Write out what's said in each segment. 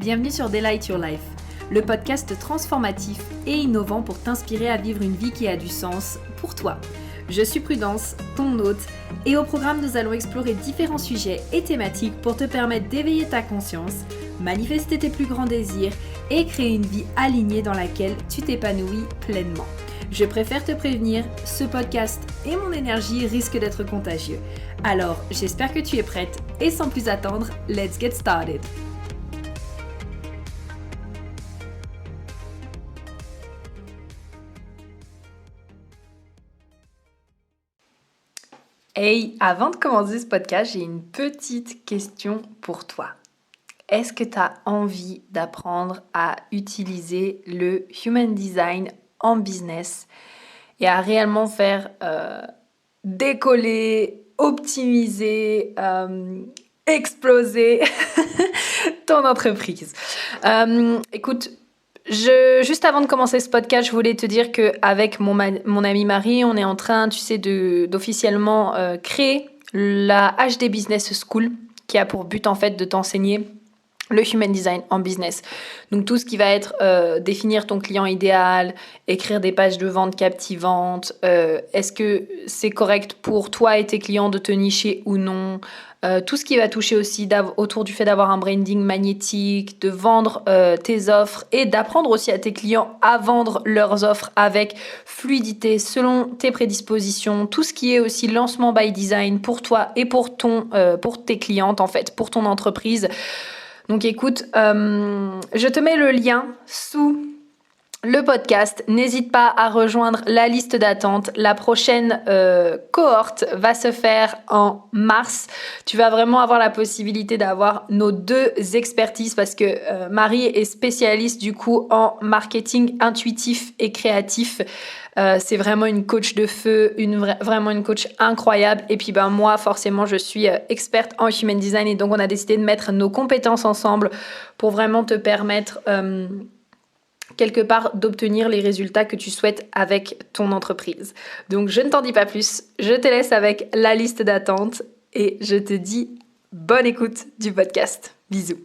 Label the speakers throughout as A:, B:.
A: Bienvenue sur Delight Your Life, le podcast transformatif et innovant pour t'inspirer à vivre une vie qui a du sens pour toi. Je suis Prudence, ton hôte, et au programme nous allons explorer différents sujets et thématiques pour te permettre d'éveiller ta conscience, manifester tes plus grands désirs et créer une vie alignée dans laquelle tu t'épanouis pleinement. Je préfère te prévenir, ce podcast et mon énergie risquent d'être contagieux. Alors, j'espère que tu es prête et sans plus attendre, let's get started! Hey, avant de commencer ce podcast, j'ai une petite question pour toi. Est-ce que tu as envie d'apprendre à utiliser le Human Design en business et à réellement faire décoller, optimiser, exploser ton entreprise? Écoute, juste avant de commencer ce podcast, je voulais te dire qu'avec mon amie Marie, on est en train, d'officiellement créer la HD Business School qui a pour but en fait de t'enseigner le Human Design en business. Donc tout ce qui va être définir ton client idéal, écrire des pages de vente captivantes, est-ce que c'est correct pour toi et tes clients de te nicher ou non, tout ce qui va toucher aussi autour du fait d'avoir un branding magnétique, de vendre tes offres et d'apprendre aussi à tes clients à vendre leurs offres avec fluidité selon tes prédispositions, tout ce qui est aussi lancement by design pour toi et pour tes clientes en fait, pour ton entreprise. Donc écoute, je te mets le lien sous le podcast. N'hésite pas à rejoindre la liste d'attente. La prochaine cohorte va se faire en mars. Tu vas vraiment avoir la possibilité d'avoir nos deux expertises parce que Marie est spécialiste du coup en marketing intuitif et créatif. C'est vraiment une coach de feu, vraiment une coach incroyable. Et puis moi, forcément, je suis experte en Human Design et donc on a décidé de mettre nos compétences ensemble pour vraiment te permettre quelque part d'obtenir les résultats que tu souhaites avec ton entreprise. Donc je ne t'en dis pas plus, je te laisse avec la liste d'attente et je te dis bonne écoute du podcast. Bisous.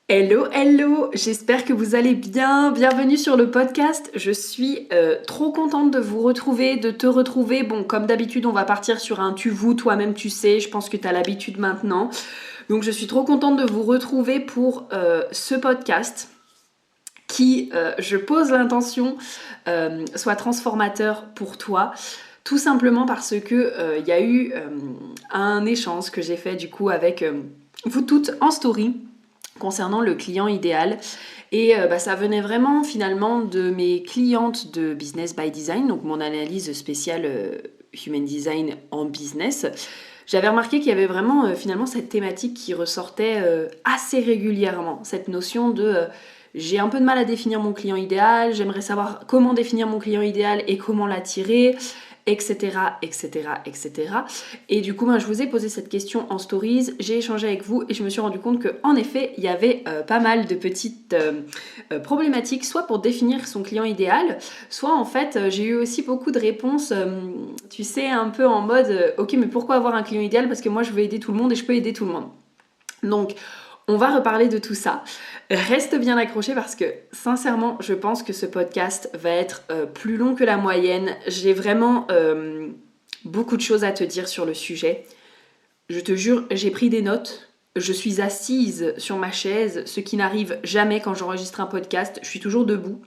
A: Hello, j'espère que vous allez bien. Bienvenue sur le podcast. Je suis trop contente de vous retrouver, de te retrouver. Bon, comme d'habitude, on va partir sur un tu-vous, toi-même tu sais. Je pense que tu as l'habitude maintenant. Donc je suis trop contente de vous retrouver pour ce podcast qui, je pose l'intention, soit transformateur pour toi. Tout simplement parce que y a eu un échange que j'ai fait du coup avec vous toutes en story concernant le client idéal. Et ça venait vraiment finalement de mes clientes de Business by Design, donc mon analyse spéciale Human Design en business. J'avais remarqué qu'il y avait vraiment finalement cette thématique qui ressortait assez régulièrement, cette notion de j'ai un peu de mal à définir mon client idéal, j'aimerais savoir comment définir mon client idéal et comment l'attirer, etc. Et du coup, je vous ai posé cette question en stories, j'ai échangé avec vous et je me suis rendu compte qu'en effet, il y avait pas mal de petites problématiques, soit pour définir son client idéal, soit en fait, j'ai eu aussi beaucoup de réponses, tu sais, un peu en mode ok, mais pourquoi avoir un client idéal? Parce que moi, je veux aider tout le monde et je peux aider tout le monde. Donc, on va reparler de tout ça. Reste bien accroché parce que sincèrement, je pense que ce podcast va être plus long que la moyenne. J'ai vraiment beaucoup de choses à te dire sur le sujet. Je te jure, j'ai pris des notes. Je suis assise sur ma chaise, ce qui n'arrive jamais quand j'enregistre un podcast. Je suis toujours debout.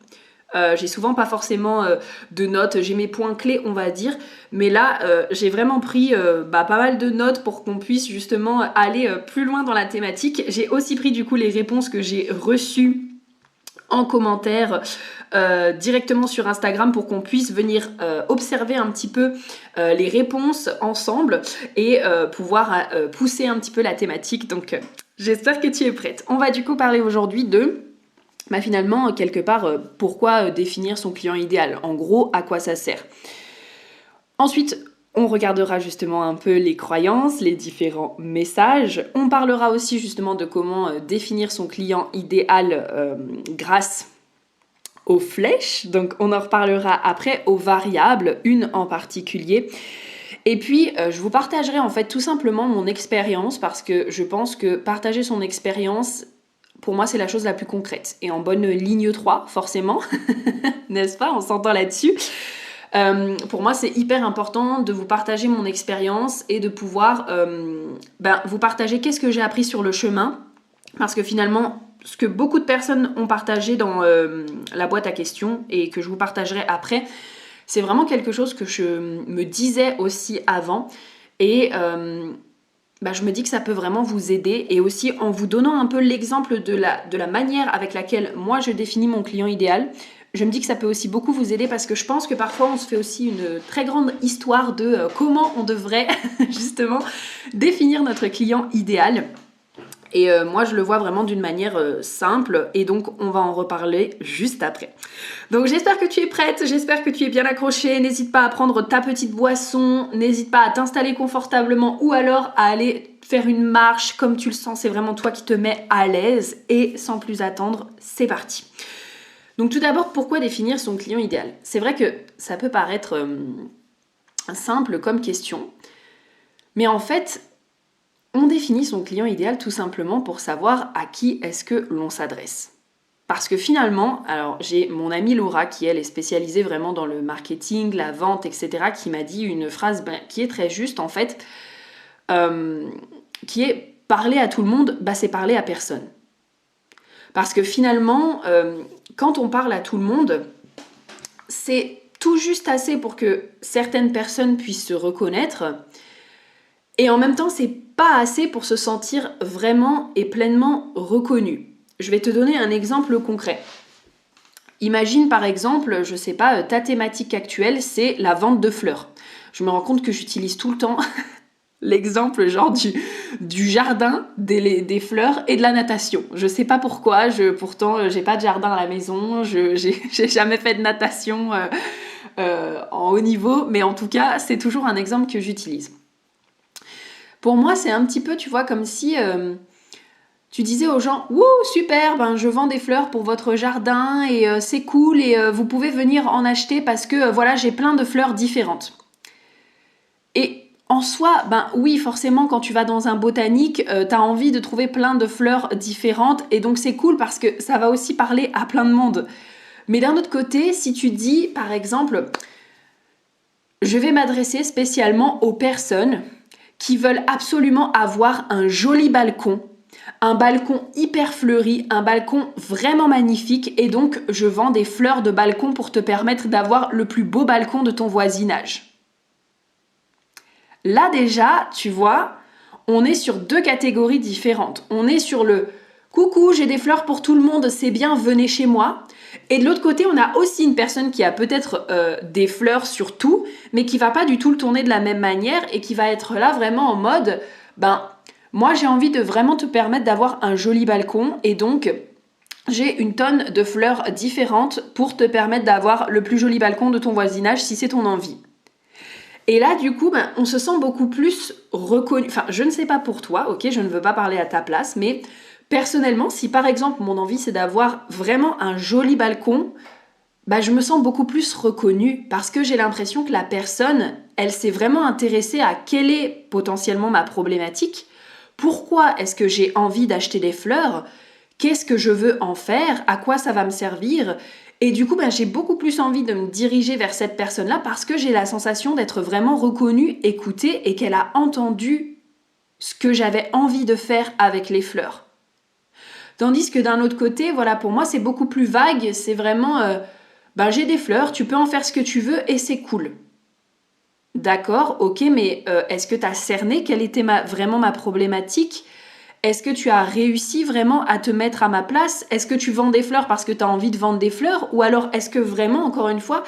A: J'ai souvent pas forcément de notes, j'ai mes points clés on va dire, mais là j'ai vraiment pris pas mal de notes pour qu'on puisse justement aller plus loin dans la thématique. J'ai aussi pris du coup les réponses que j'ai reçues en commentaire directement sur Instagram pour qu'on puisse venir observer un petit peu les réponses ensemble et pouvoir pousser un petit peu la thématique. Donc j'espère que tu es prête. On va du coup parler aujourd'hui de finalement, quelque part, pourquoi définir son client idéal? En gros, à quoi ça sert? Ensuite, on regardera justement un peu les croyances, les différents messages. On parlera aussi justement de comment définir son client idéal grâce aux flèches. Donc, on en reparlera après aux variables, une en particulier. Et puis, je vous partagerai en fait tout simplement mon expérience parce que je pense que partager son expérience pour moi, c'est la chose la plus concrète. Et en bonne ligne 3, forcément, n'est-ce pas? On s'entend là-dessus. Pour moi, c'est hyper important de vous partager mon expérience et de pouvoir vous partager qu'est-ce que j'ai appris sur le chemin. Parce que finalement, ce que beaucoup de personnes ont partagé dans la boîte à questions et que je vous partagerai après, c'est vraiment quelque chose que je me disais aussi avant. Et je me dis que ça peut vraiment vous aider. Et aussi en vous donnant un peu l'exemple de la manière avec laquelle moi je définis mon client idéal, je me dis que ça peut aussi beaucoup vous aider parce que je pense que parfois on se fait aussi une très grande histoire de comment on devrait justement définir notre client idéal. Et moi, je le vois vraiment d'une manière simple et donc on va en reparler juste après. Donc j'espère que tu es prête, j'espère que tu es bien accrochée. N'hésite pas à prendre ta petite boisson, n'hésite pas à t'installer confortablement ou alors à aller faire une marche comme tu le sens. C'est vraiment toi qui te mets à l'aise et sans plus attendre, c'est parti. Donc tout d'abord, pourquoi définir son client idéal? C'est vrai que ça peut paraître simple comme question, mais en fait, on définit son client idéal tout simplement pour savoir à qui est-ce que l'on s'adresse. Parce que finalement, alors j'ai mon amie Laura qui elle est spécialisée vraiment dans le marketing, la vente, etc. qui m'a dit une phrase qui est très juste en fait, qui est parler à tout le monde, c'est parler à personne. Parce que finalement, quand on parle à tout le monde, c'est tout juste assez pour que certaines personnes puissent se reconnaître. Et en même temps, c'est pas assez pour se sentir vraiment et pleinement reconnu. Je vais te donner un exemple concret. Imagine par exemple, je sais pas, ta thématique actuelle, c'est la vente de fleurs. Je me rends compte que j'utilise tout le temps l'exemple genre du jardin, des fleurs et de la natation. Je sais pas pourquoi, pourtant j'ai pas de jardin à la maison, j'ai jamais fait de natation en haut niveau, mais en tout cas, c'est toujours un exemple que j'utilise. Pour moi, c'est un petit peu, tu vois, comme si tu disais aux gens « Wouh, super, je vends des fleurs pour votre jardin et c'est cool et vous pouvez venir en acheter parce que voilà, j'ai plein de fleurs différentes. » Et en soi, oui, forcément, quand tu vas dans un botanique, t'as envie de trouver plein de fleurs différentes et donc c'est cool parce que ça va aussi parler à plein de monde. Mais d'un autre côté, si tu dis, par exemple, je vais m'adresser spécialement aux personnes qui veulent absolument avoir un joli balcon, un balcon hyper fleuri, un balcon vraiment magnifique et donc je vends des fleurs de balcon pour te permettre d'avoir le plus beau balcon de ton voisinage. Là déjà, tu vois, on est sur deux catégories différentes. On est sur le « coucou, j'ai des fleurs pour tout le monde, c'est bien, venez chez moi ». Et de l'autre côté, on a aussi une personne qui a peut-être des fleurs sur tout, mais qui va pas du tout le tourner de la même manière et qui va être là vraiment en mode moi j'ai envie de vraiment te permettre d'avoir un joli balcon et donc j'ai une tonne de fleurs différentes pour te permettre d'avoir le plus joli balcon de ton voisinage si c'est ton envie. Et là, du coup, on se sent beaucoup plus reconnu. Enfin, je ne sais pas pour toi, ok, je ne veux pas parler à ta place, mais personnellement, si par exemple mon envie c'est d'avoir vraiment un joli balcon, je me sens beaucoup plus reconnue parce que j'ai l'impression que la personne, elle s'est vraiment intéressée à quelle est potentiellement ma problématique, pourquoi est-ce que j'ai envie d'acheter des fleurs, qu'est-ce que je veux en faire, à quoi ça va me servir. Et du coup, j'ai beaucoup plus envie de me diriger vers cette personne-là parce que j'ai la sensation d'être vraiment reconnue, écoutée et qu'elle a entendu ce que j'avais envie de faire avec les fleurs. Tandis que d'un autre côté, voilà, pour moi, c'est beaucoup plus vague. C'est vraiment, j'ai des fleurs, tu peux en faire ce que tu veux et c'est cool. D'accord, ok, mais est-ce que tu as cerné quelle était vraiment ma problématique ? Est-ce que tu as réussi vraiment à te mettre à ma place ? Est-ce que tu vends des fleurs parce que tu as envie de vendre des fleurs ? Ou alors est-ce que vraiment, encore une fois,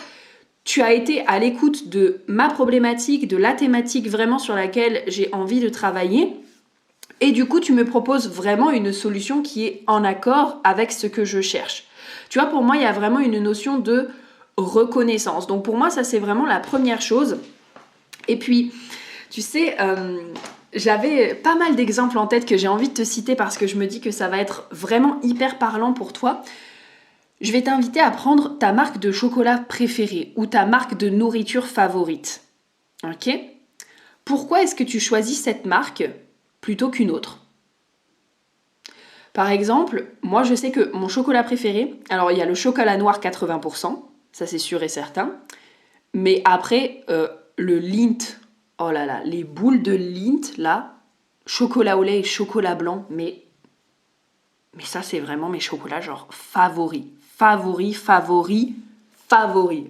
A: tu as été à l'écoute de ma problématique, de la thématique vraiment sur laquelle j'ai envie de travailler ? Et du coup, tu me proposes vraiment une solution qui est en accord avec ce que je cherche. Tu vois, pour moi, il y a vraiment une notion de reconnaissance. Donc pour moi, ça, c'est vraiment la première chose. Et puis, tu sais, j'avais pas mal d'exemples en tête que j'ai envie de te citer parce que je me dis que ça va être vraiment hyper parlant pour toi. Je vais t'inviter à prendre ta marque de chocolat préférée ou ta marque de nourriture favorite. Ok ? Pourquoi est-ce que tu choisis cette marque plutôt qu'une autre ?
B: Par exemple, moi je sais que mon chocolat préféré, alors il y a le chocolat noir 80%, ça c'est sûr et certain, mais après le Lindt, oh là là, les boules de Lindt là, chocolat au lait et chocolat blanc, mais ça c'est vraiment mes chocolats genre favoris,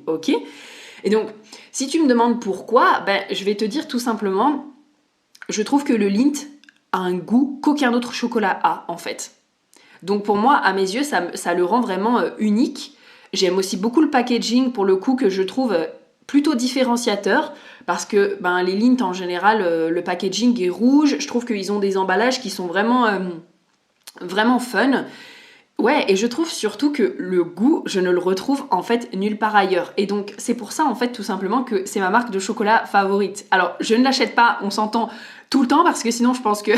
B: ok? Et donc, si tu me demandes pourquoi, ben, je vais te dire tout simplement, je trouve que le Lindt a un goût qu'aucun autre chocolat a, en fait. Donc pour moi, à mes yeux, ça le rend vraiment unique. J'aime aussi beaucoup le packaging, pour le coup, que je trouve plutôt différenciateur, parce que ben, les Lindt, en général, le packaging est rouge. Je trouve qu'ils ont des emballages qui sont vraiment fun. Ouais, et je trouve surtout que le goût, je ne le retrouve en fait nulle part ailleurs. Et donc c'est pour ça en fait tout simplement que c'est ma marque de chocolat favorite. Alors je ne l'achète pas, on s'entend tout le temps parce que sinon je pense que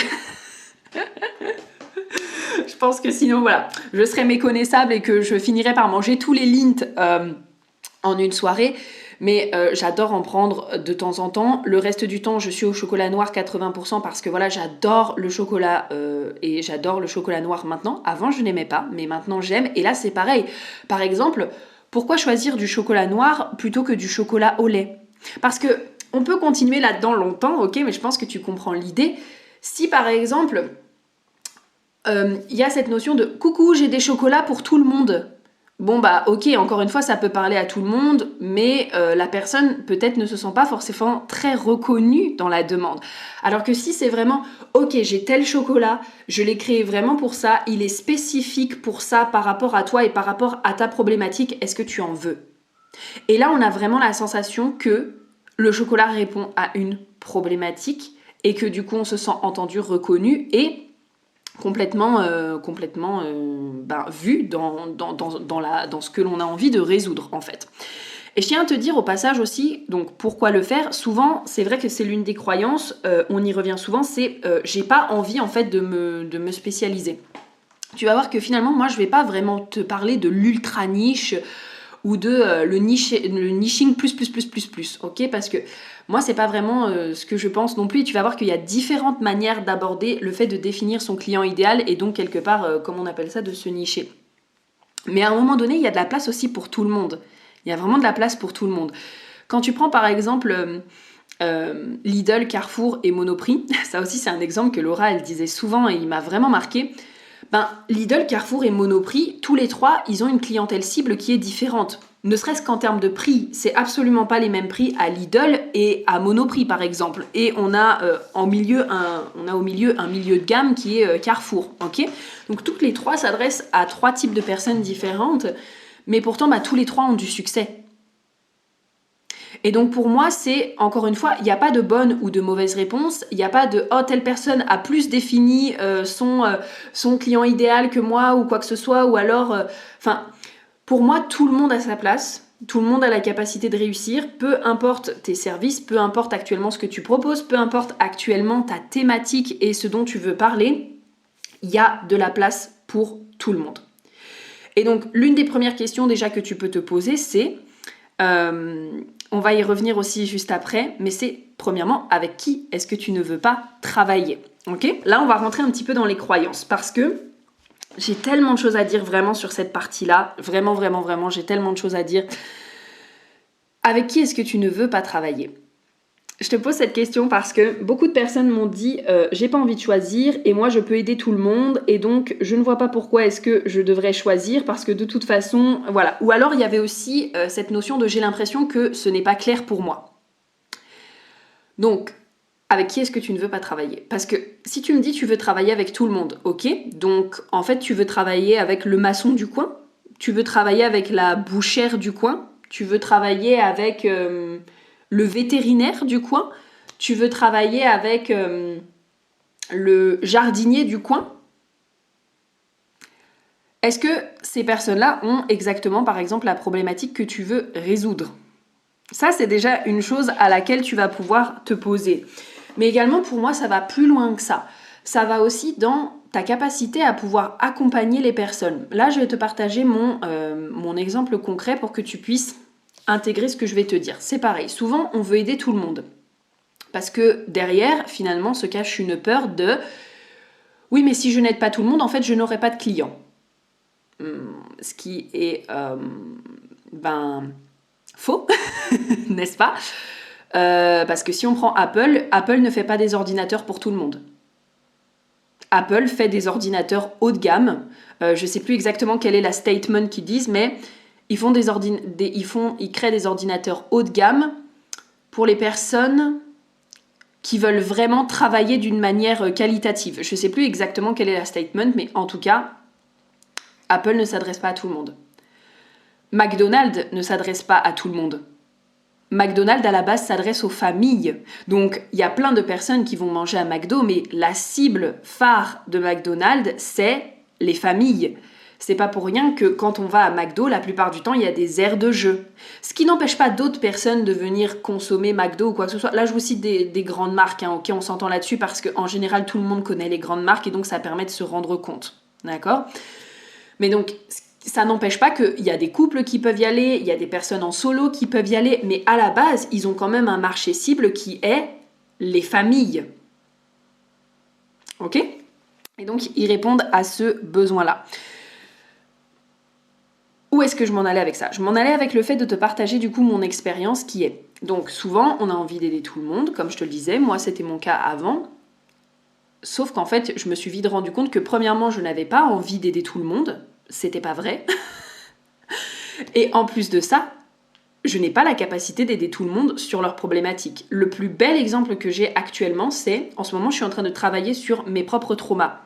B: je pense que sinon voilà, je serais méconnaissable et que je finirais par manger tous les Lindt en une soirée. Mais j'adore en prendre de temps en temps. Le reste du temps, je suis au chocolat noir 80% parce que voilà, j'adore le chocolat et j'adore le chocolat noir maintenant. Avant, je n'aimais pas, mais maintenant j'aime. Et là, c'est pareil. Par exemple, pourquoi choisir du chocolat noir plutôt que du chocolat au lait? Parce que on peut continuer là-dedans longtemps, ok, mais je pense que tu comprends l'idée. Si par exemple, y a cette notion de coucou, j'ai des chocolats pour tout le monde. Bon bah ok, encore une fois ça peut parler à tout le monde, mais la personne peut-être ne se sent pas forcément très reconnue dans la demande. Alors que si c'est vraiment ok, j'ai tel chocolat, je l'ai créé vraiment pour ça, il est spécifique pour ça par rapport à toi et par rapport à ta problématique, est-ce que tu en veux? Et là on a vraiment la sensation que le chocolat répond à une problématique et que du coup on se sent entendu, reconnu et complètement vu dans ce que l'on a envie de résoudre en fait. Et je tiens à te dire au passage aussi, donc pourquoi le faire? Souvent, c'est vrai que c'est l'une des croyances, on y revient souvent, c'est j'ai pas envie en fait de me spécialiser. Tu vas voir que finalement, moi je vais pas vraiment te parler de l'ultra niche ou de le niching plus, ok? Parce que moi, c'est pas vraiment ce que je pense non plus. Et tu vas voir qu'il y a différentes manières d'aborder le fait de définir son client idéal et donc quelque part, comme on appelle ça, de se nicher. Mais à un moment donné, il y a de la place aussi pour tout le monde. Il y a vraiment de la place pour tout le monde. Quand tu prends par exemple Lidl, Carrefour et Monoprix, ça aussi c'est un exemple que Laura elle disait souvent et il m'a vraiment marqué. Ben, Lidl, Carrefour et Monoprix, tous les trois, ils ont une clientèle cible qui est différente. Ne serait-ce qu'en termes de prix, c'est absolument pas les mêmes prix à Lidl et à Monoprix par exemple. Et on a au milieu un milieu de gamme qui est Carrefour, ok? Donc toutes les trois s'adressent à trois types de personnes différentes, mais pourtant tous les trois ont du succès. Et donc pour moi, c'est, encore une fois, il n'y a pas de bonne ou de mauvaise réponse, il n'y a pas de « oh, telle personne a plus défini son client idéal que moi » ou quoi que ce soit, ou alors... pour moi, tout le monde a sa place, tout le monde a la capacité de réussir, peu importe tes services, peu importe actuellement ce que tu proposes, peu importe actuellement ta thématique et ce dont tu veux parler, il y a de la place pour tout le monde. Et donc, l'une des premières questions déjà que tu peux te poser, c'est... on va y revenir aussi juste après, mais c'est premièrement avec qui est-ce que tu ne veux pas travailler, ok? Là, on va rentrer un petit peu dans les croyances parce que j'ai tellement de choses à dire vraiment sur cette partie-là, vraiment, j'ai tellement de choses à dire. Avec qui est-ce que tu ne veux pas travailler? Je te pose cette question parce que beaucoup de personnes m'ont dit j'ai pas envie de choisir et moi je peux aider tout le monde et donc je ne vois pas pourquoi est-ce que je devrais choisir parce que de toute façon, voilà. Ou alors il y avait aussi cette notion de j'ai l'impression que ce n'est pas clair pour moi. Donc, avec qui est-ce que tu ne veux pas travailler? Parce que si tu me dis tu veux travailler avec tout le monde, ok? Donc en fait tu veux travailler avec le maçon du coin, tu veux travailler avec la bouchère du coin, tu veux travailler avec... le vétérinaire du coin, tu veux travailler avec le jardinier du coin. Est-ce que ces personnes-là ont exactement, par exemple, la problématique que tu veux résoudre? Ça, c'est déjà une chose à laquelle tu vas pouvoir te poser. Mais également, pour moi, ça va plus loin que ça. Ça va aussi dans ta capacité à pouvoir accompagner les personnes. Là, je vais te partager mon exemple concret pour que tu puisses intégrer ce que je vais te dire. C'est pareil, souvent on veut aider tout le monde. Parce que derrière, finalement, se cache une peur de Oui, mais si je n'aide pas tout le monde, en fait, je n'aurai pas de clients. Ce qui est faux, n'est-ce pas? Parce que si on prend Apple, Apple ne fait pas des ordinateurs pour tout le monde. Apple fait des ordinateurs haut de gamme. Je ne sais plus exactement quelle est la statement qu'ils disent, mais ils créent des ordinateurs haut de gamme pour les personnes qui veulent vraiment travailler d'une manière qualitative. Je ne sais plus exactement quelle est la statement, mais en tout cas, Apple ne s'adresse pas à tout le monde. McDonald's ne s'adresse pas à tout le monde. McDonald's, à la base, s'adresse aux familles. Donc, il y a plein de personnes qui vont manger à McDo, mais la cible phare de McDonald's, c'est les familles. C'est pas pour rien que quand on va à McDo, la plupart du temps, il y a des aires de jeu. Ce qui n'empêche pas d'autres personnes de venir consommer McDo ou quoi que ce soit. Là, je vous cite des grandes marques, hein, ok, on s'entend là-dessus parce qu'en général, tout le monde connaît les grandes marques et donc ça permet de se rendre compte. D'accord ? Mais donc, ça n'empêche pas qu'il y a des couples qui peuvent y aller, il y a des personnes en solo qui peuvent y aller, mais à la base, ils ont quand même un marché cible qui est les familles. Ok ? Et donc, ils répondent à ce besoin-là. Où est-ce que je m'en allais avec ça ? Je m'en allais avec le fait de te partager du coup mon expérience qui est... Donc souvent, on a envie d'aider tout le monde, comme je te le disais, moi c'était mon cas avant. Sauf qu'en fait, je me suis vite rendu compte que premièrement, je n'avais pas envie d'aider tout le monde. C'était pas vrai. Et en plus de ça, je n'ai pas la capacité d'aider tout le monde sur leurs problématiques. Le plus bel exemple que j'ai actuellement, c'est, en ce moment, je suis en train de travailler sur mes propres traumas.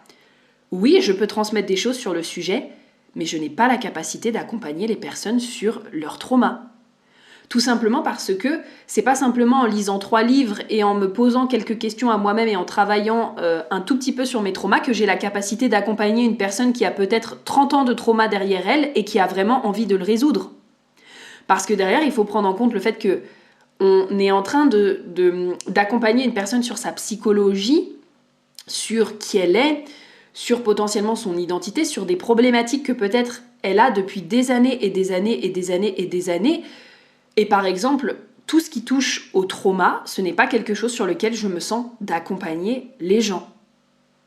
B: Oui, je peux transmettre des choses sur le sujet, mais je n'ai pas la capacité d'accompagner les personnes sur leurs traumas. Tout simplement parce que c'est pas simplement en lisant 3 livres et en me posant quelques questions à moi-même et en travaillant un tout petit peu sur mes traumas que j'ai la capacité d'accompagner une personne qui a peut-être 30 ans de trauma derrière elle et qui a vraiment envie de le résoudre. Parce que derrière, il faut prendre en compte le fait que on est en train d'accompagner une personne sur sa psychologie, sur qui elle est, sur potentiellement son identité, sur des problématiques que peut-être elle a depuis des années et des années et des années et des années. Et par exemple, tout ce qui touche au trauma, ce n'est pas quelque chose sur lequel je me sens d'accompagner les gens.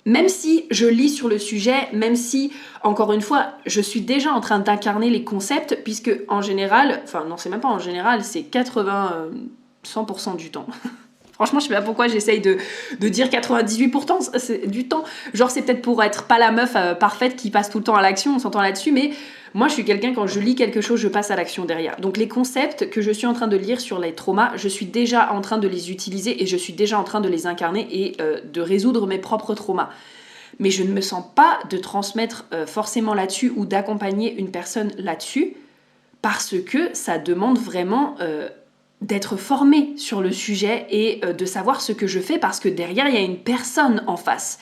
B: Même si je lis sur le sujet, même si, encore une fois, je suis déjà en train d'incarner les concepts, puisque en général, enfin non, c'est même pas en général, c'est 100% du temps. Franchement, je sais pas pourquoi j'essaye de dire 98% du temps. Genre, c'est peut-être pour être pas la meuf parfaite qui passe tout le temps à l'action, on s'entend là-dessus, mais moi, je suis quelqu'un, quand je lis quelque chose, je passe à l'action derrière. Donc, les concepts que je suis en train de lire sur les traumas, je suis déjà en train de les utiliser et je suis déjà en train de les incarner et de résoudre mes propres traumas. Mais je ne me sens pas de transmettre forcément là-dessus ou d'accompagner une personne là-dessus parce que ça demande vraiment... d'être formée sur le sujet et de savoir ce que je fais parce que derrière, il y a une personne en face.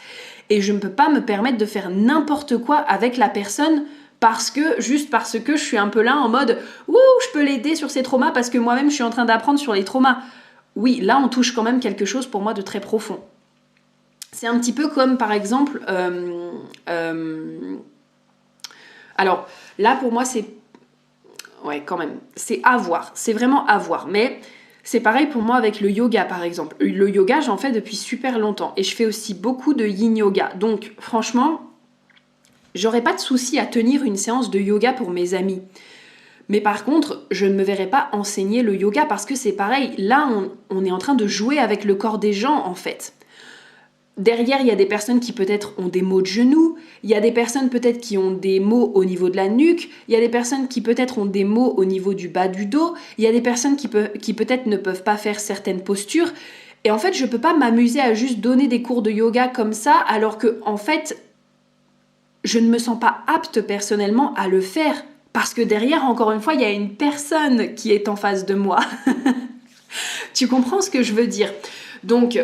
B: Et je ne peux pas me permettre de faire n'importe quoi avec la personne juste parce que je suis un peu là en mode « Ouh, je peux l'aider sur ses traumas parce que moi-même, je suis en train d'apprendre sur les traumas. » Oui, là, on touche quand même quelque chose pour moi de très profond. C'est un petit peu comme, par exemple... Alors, là, pour moi, c'est... Ouais, quand même. C'est à voir. C'est vraiment à voir. Mais c'est pareil pour moi avec le yoga, par exemple. Le yoga, j'en fais depuis super longtemps. Et je fais aussi beaucoup de yin yoga. Donc, franchement, j'aurais pas de souci à tenir une séance de yoga pour mes amis. Mais par contre, je ne me verrais pas enseigner le yoga parce que c'est pareil. Là, on est en train de jouer avec le corps des gens, en fait. Derrière, il y a des personnes qui peut-être ont des maux de genoux, il y a des personnes peut-être qui ont des maux au niveau de la nuque, il y a des personnes qui peut-être ont des maux au niveau du bas du dos, il y a des personnes qui peut-être ne peuvent pas faire certaines postures. Et en fait, je peux pas m'amuser à juste donner des cours de yoga comme ça, alors que, en fait, je ne me sens pas apte personnellement à le faire. Parce que derrière, encore une fois, il y a une personne qui est en face de moi. Tu comprends ce que je veux dire ? Donc...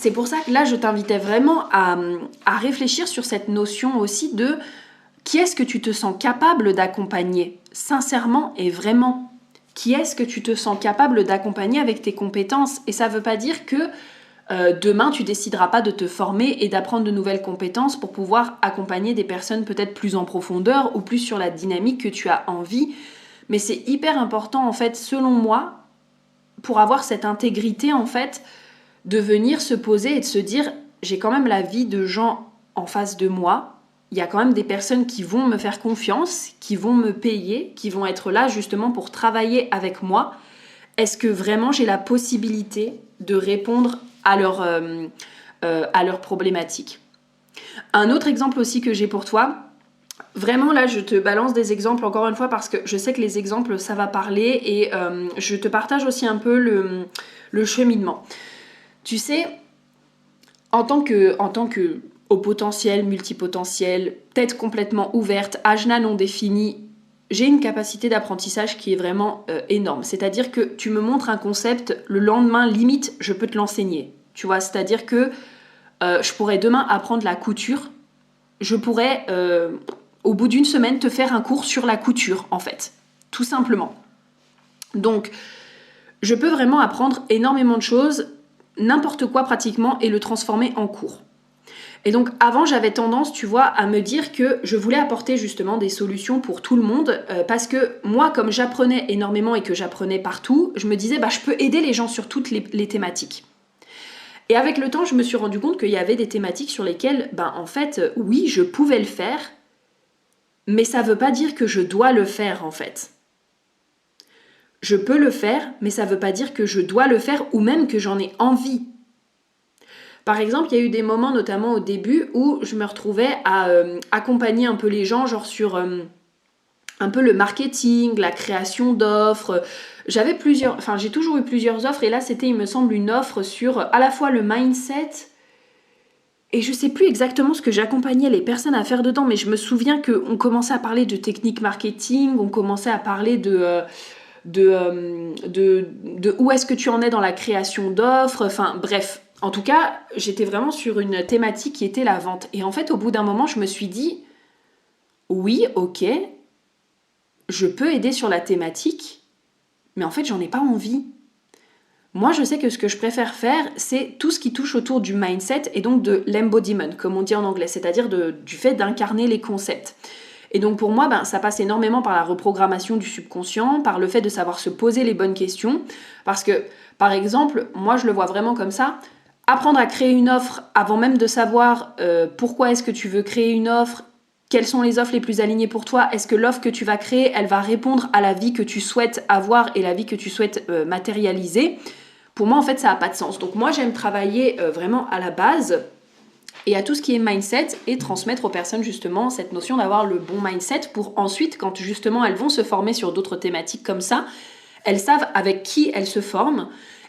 B: c'est pour ça que là, je t'invitais vraiment à réfléchir sur cette notion aussi de qui est-ce que tu te sens capable d'accompagner, sincèrement et vraiment. Qui est-ce que tu te sens capable d'accompagner avec tes compétences ? Et ça ne veut pas dire que demain, tu décideras pas de te former et d'apprendre de nouvelles compétences pour pouvoir accompagner des personnes peut-être plus en profondeur ou plus sur la dynamique que tu as envie. Mais c'est hyper important, en fait, selon moi, pour avoir cette intégrité, en fait, de venir se poser et de se dire j'ai quand même la vie de gens en face de moi, il y a quand même des personnes qui vont me faire confiance, qui vont me payer, qui vont être là justement pour travailler avec moi. Est-ce que vraiment j'ai la possibilité de répondre à leurs problématiques? Un autre exemple aussi que j'ai pour toi, vraiment là je te balance des exemples encore une fois parce que je sais que les exemples ça va parler et je te partage aussi un peu le cheminement. Tu sais, en tant que au potentiel, multipotentiel, tête complètement ouverte, ajna non défini, j'ai une capacité d'apprentissage qui est vraiment énorme. C'est-à-dire que tu me montres un concept, le lendemain, limite, je peux te l'enseigner. Tu vois, c'est-à-dire que je pourrais demain apprendre la couture. Je pourrais, au bout d'une semaine, te faire un cours sur la couture, en fait. Tout simplement. Donc, je peux vraiment apprendre énormément de choses, n'importe quoi pratiquement, et le transformer en cours. Et donc avant j'avais tendance, tu vois, à me dire que je voulais apporter justement des solutions pour tout le monde parce que moi comme j'apprenais énormément et que j'apprenais partout, je me disais je peux aider les gens sur toutes les thématiques. Et avec le temps je me suis rendu compte qu'il y avait des thématiques sur lesquelles en fait oui je pouvais le faire, mais ça veut pas dire que je dois le faire en fait. Je peux le faire, mais ça veut pas dire que je dois le faire ou même que j'en ai envie. Par exemple, il y a eu des moments, notamment au début, où je me retrouvais à accompagner un peu les gens, genre sur un peu le marketing, la création d'offres. J'ai toujours eu plusieurs offres, et là, c'était, il me semble, une offre sur à la fois le mindset, et je sais plus exactement ce que j'accompagnais les personnes à faire dedans, mais je me souviens qu'on commençait à parler de technique marketing, on commençait à parler de où est-ce que tu en es dans la création d'offres, enfin bref. En tout cas, j'étais vraiment sur une thématique qui était la vente. Et en fait, au bout d'un moment, je me suis dit, oui, ok, je peux aider sur la thématique, mais en fait, j'en ai pas envie. Moi, je sais que ce que je préfère faire, c'est tout ce qui touche autour du mindset et donc de l'embodiment, comme on dit en anglais, c'est-à-dire du fait d'incarner les concepts. Et donc pour moi, ça passe énormément par la reprogrammation du subconscient, par le fait de savoir se poser les bonnes questions. Parce que, par exemple, moi je le vois vraiment comme ça, apprendre à créer une offre avant même de savoir pourquoi est-ce que tu veux créer une offre, quelles sont les offres les plus alignées pour toi, est-ce que l'offre que tu vas créer, elle va répondre à la vie que tu souhaites avoir et la vie que tu souhaites matérialiser. Pour moi, en fait, ça n'a pas de sens. Donc moi, j'aime travailler vraiment à la base et à tout ce qui est mindset et transmettre aux personnes justement cette notion d'avoir le bon mindset pour ensuite, quand justement elles vont se former sur d'autres thématiques comme ça, elles savent avec qui elles se forment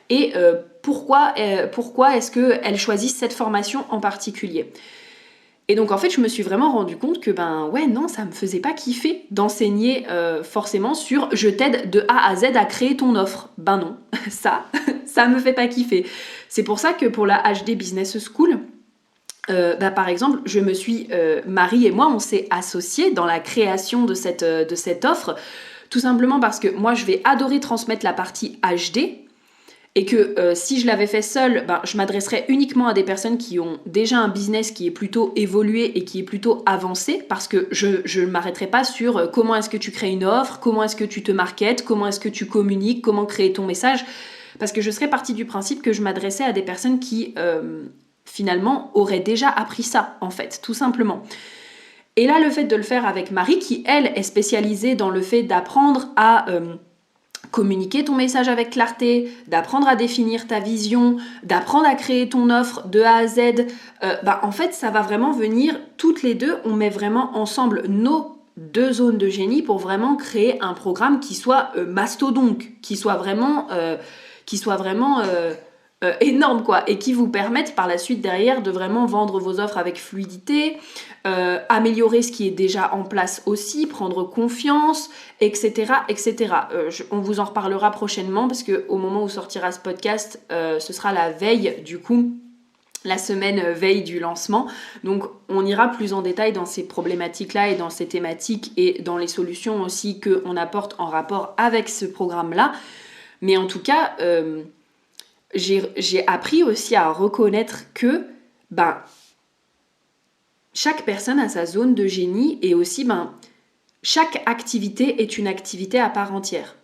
B: et pourquoi est-ce qu'elles choisissent cette formation en particulier. Et donc en fait je me suis vraiment rendu compte que non, ça me faisait pas kiffer d'enseigner forcément sur je t'aide de A à Z à créer ton offre. Non, ça me fait pas kiffer. C'est pour ça que pour la HD Business School, par exemple, je me suis, Marie et moi, on s'est associés dans la création de cette offre, tout simplement parce que moi, je vais adorer transmettre la partie HD, et que si je l'avais fait seule, je m'adresserais uniquement à des personnes qui ont déjà un business qui est plutôt évolué et qui est plutôt avancé, parce que je ne m'arrêterai pas sur comment est-ce que tu crées une offre, comment est-ce que tu te marketes, comment est-ce que tu communiques, comment créer ton message, parce que je serais partie du principe que je m'adressais à des personnes qui finalement aurait déjà appris ça en fait, tout simplement. Et là le fait de le faire avec Marie qui elle est spécialisée dans le fait d'apprendre à communiquer ton message avec clarté, d'apprendre à définir ta vision, d'apprendre à créer ton offre de A à Z, en fait ça va vraiment venir toutes les deux, on met vraiment ensemble nos deux zones de génie pour vraiment créer un programme qui soit mastodonte, qui soit vraiment énorme quoi, et qui vous permettent par la suite derrière de vraiment vendre vos offres avec fluidité, améliorer ce qui est déjà en place aussi, prendre confiance, etc. etc. On vous en reparlera prochainement parce qu'au moment où sortira ce podcast, ce sera la veille du coup, la semaine veille du lancement. Donc on ira plus en détail dans ces problématiques-là et dans ces thématiques et dans les solutions aussi qu'on apporte en rapport avec ce programme-là. Mais en tout cas, j'ai appris aussi à reconnaître que chaque personne a sa zone de génie et aussi chaque activité est une activité à part entière.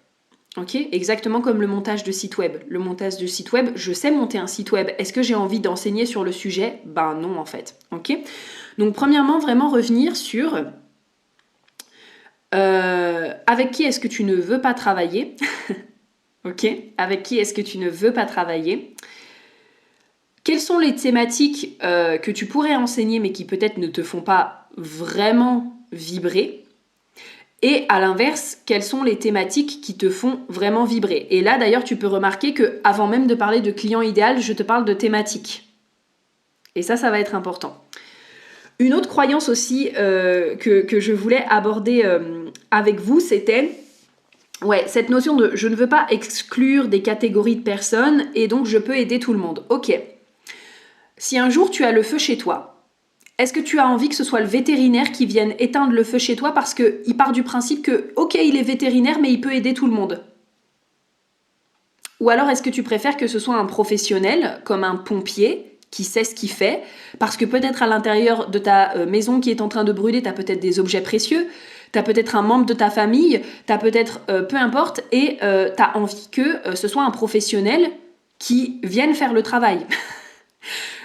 B: Ok, exactement comme le montage de site web. Le montage de site web, je sais monter un site web. Est-ce que j'ai envie d'enseigner sur le sujet ? Non en fait. Ok. Donc premièrement, vraiment revenir sur avec qui est-ce que tu ne veux pas travailler. Ok, avec qui est-ce que tu ne veux pas travailler? Quelles sont les thématiques que tu pourrais enseigner mais qui peut-être ne te font pas vraiment vibrer? Et à l'inverse, quelles sont les thématiques qui te font vraiment vibrer? Et là d'ailleurs, tu peux remarquer que avant même de parler de client idéal, je te parle de thématiques. Et ça va être important. Une autre croyance aussi que je voulais aborder avec vous, c'était cette notion de je ne veux pas exclure des catégories de personnes et donc je peux aider tout le monde. Ok. Si un jour tu as le feu chez toi, est-ce que tu as envie que ce soit le vétérinaire qui vienne éteindre le feu chez toi parce qu'il part du principe que, ok, il est vétérinaire, mais il peut aider tout le monde? Ou alors est-ce que tu préfères que ce soit un professionnel, comme un pompier, qui sait ce qu'il fait, parce que peut-être à l'intérieur de ta maison qui est en train de brûler, tu as peut-être des objets précieux, tu as peut-être un membre de ta famille, tu as peut-être peu importe, et tu as envie que ce soit un professionnel qui vienne faire le travail.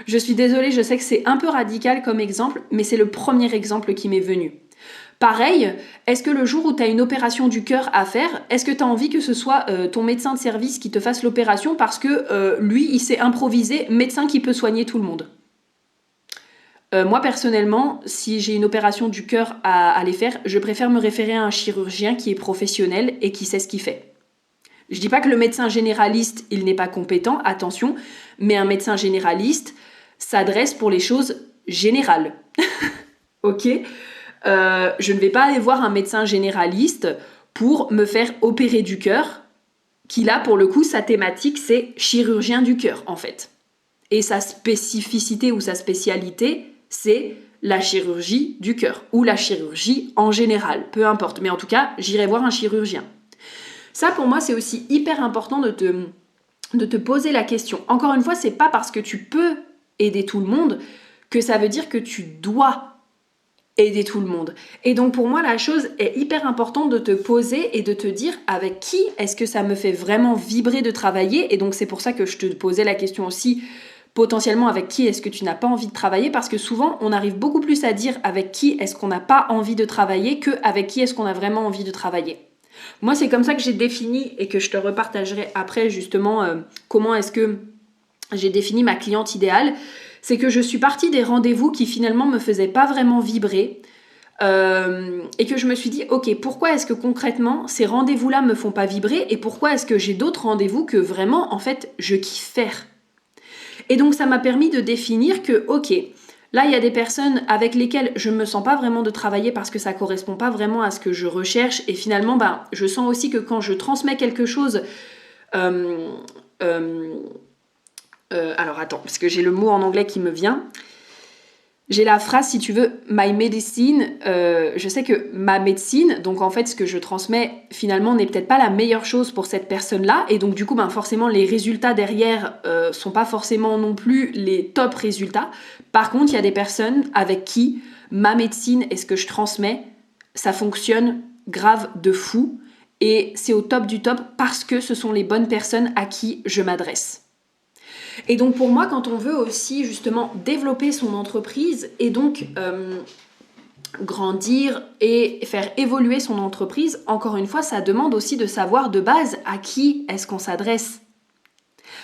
B: Je suis désolée, je sais que c'est un peu radical comme exemple, mais c'est le premier exemple qui m'est venu. Pareil, est-ce que le jour où tu as une opération du cœur à faire, est-ce que tu as envie que ce soit ton médecin de service qui te fasse l'opération parce que lui, il s'est improvisé médecin qui peut soigner tout le monde? Moi, personnellement, si j'ai une opération du cœur à aller faire, je préfère me référer à un chirurgien qui est professionnel et qui sait ce qu'il fait. Je dis pas que le médecin généraliste, il n'est pas compétent, attention, mais un médecin généraliste s'adresse pour les choses générales. Ok ? Je ne vais pas aller voir un médecin généraliste pour me faire opérer du cœur, qui là, pour le coup, sa thématique, c'est chirurgien du cœur, en fait. Et sa spécificité ou sa spécialité, c'est la chirurgie du cœur, ou la chirurgie en général, peu importe. Mais en tout cas, j'irai voir un chirurgien. Ça, pour moi, c'est aussi hyper important de te poser la question. Encore une fois, c'est pas parce que tu peux aider tout le monde que ça veut dire que tu dois aider tout le monde. Et donc, pour moi, la chose est hyper importante de te poser et de te dire avec qui est-ce que ça me fait vraiment vibrer de travailler. Et donc, c'est pour ça que je te posais la question aussi, potentiellement avec qui est-ce que tu n'as pas envie de travailler, parce que souvent, on arrive beaucoup plus à dire avec qui est-ce qu'on n'a pas envie de travailler qu'avec qui est-ce qu'on a vraiment envie de travailler. Moi, c'est comme ça que j'ai défini et que je te repartagerai après justement comment est-ce que j'ai défini ma cliente idéale. C'est que je suis partie des rendez-vous qui finalement me faisaient pas vraiment vibrer et que je me suis dit, ok, pourquoi est-ce que concrètement ces rendez-vous-là me font pas vibrer et pourquoi est-ce que j'ai d'autres rendez-vous que vraiment, en fait, je kiffe faire. Et donc, ça m'a permis de définir que, ok, là, il y a des personnes avec lesquelles je ne me sens pas vraiment de travailler parce que ça ne correspond pas vraiment à ce que je recherche. Et finalement, je sens aussi que quand je transmets quelque chose... alors attends, parce que j'ai le mot en anglais qui me vient. J'ai la phrase, si tu veux, my medicine. Je sais que ma médecine, donc en fait ce que je transmets finalement n'est peut-être pas la meilleure chose pour cette personne-là. Et donc du coup, forcément les résultats derrière sont pas forcément non plus les top résultats. Par contre, il y a des personnes avec qui ma médecine et ce que je transmets, ça fonctionne grave de fou. Et c'est au top du top parce que ce sont les bonnes personnes à qui je m'adresse. Et donc pour moi, quand on veut aussi justement développer son entreprise et donc grandir et faire évoluer son entreprise, encore une fois, ça demande aussi de savoir de base à qui est-ce qu'on s'adresse.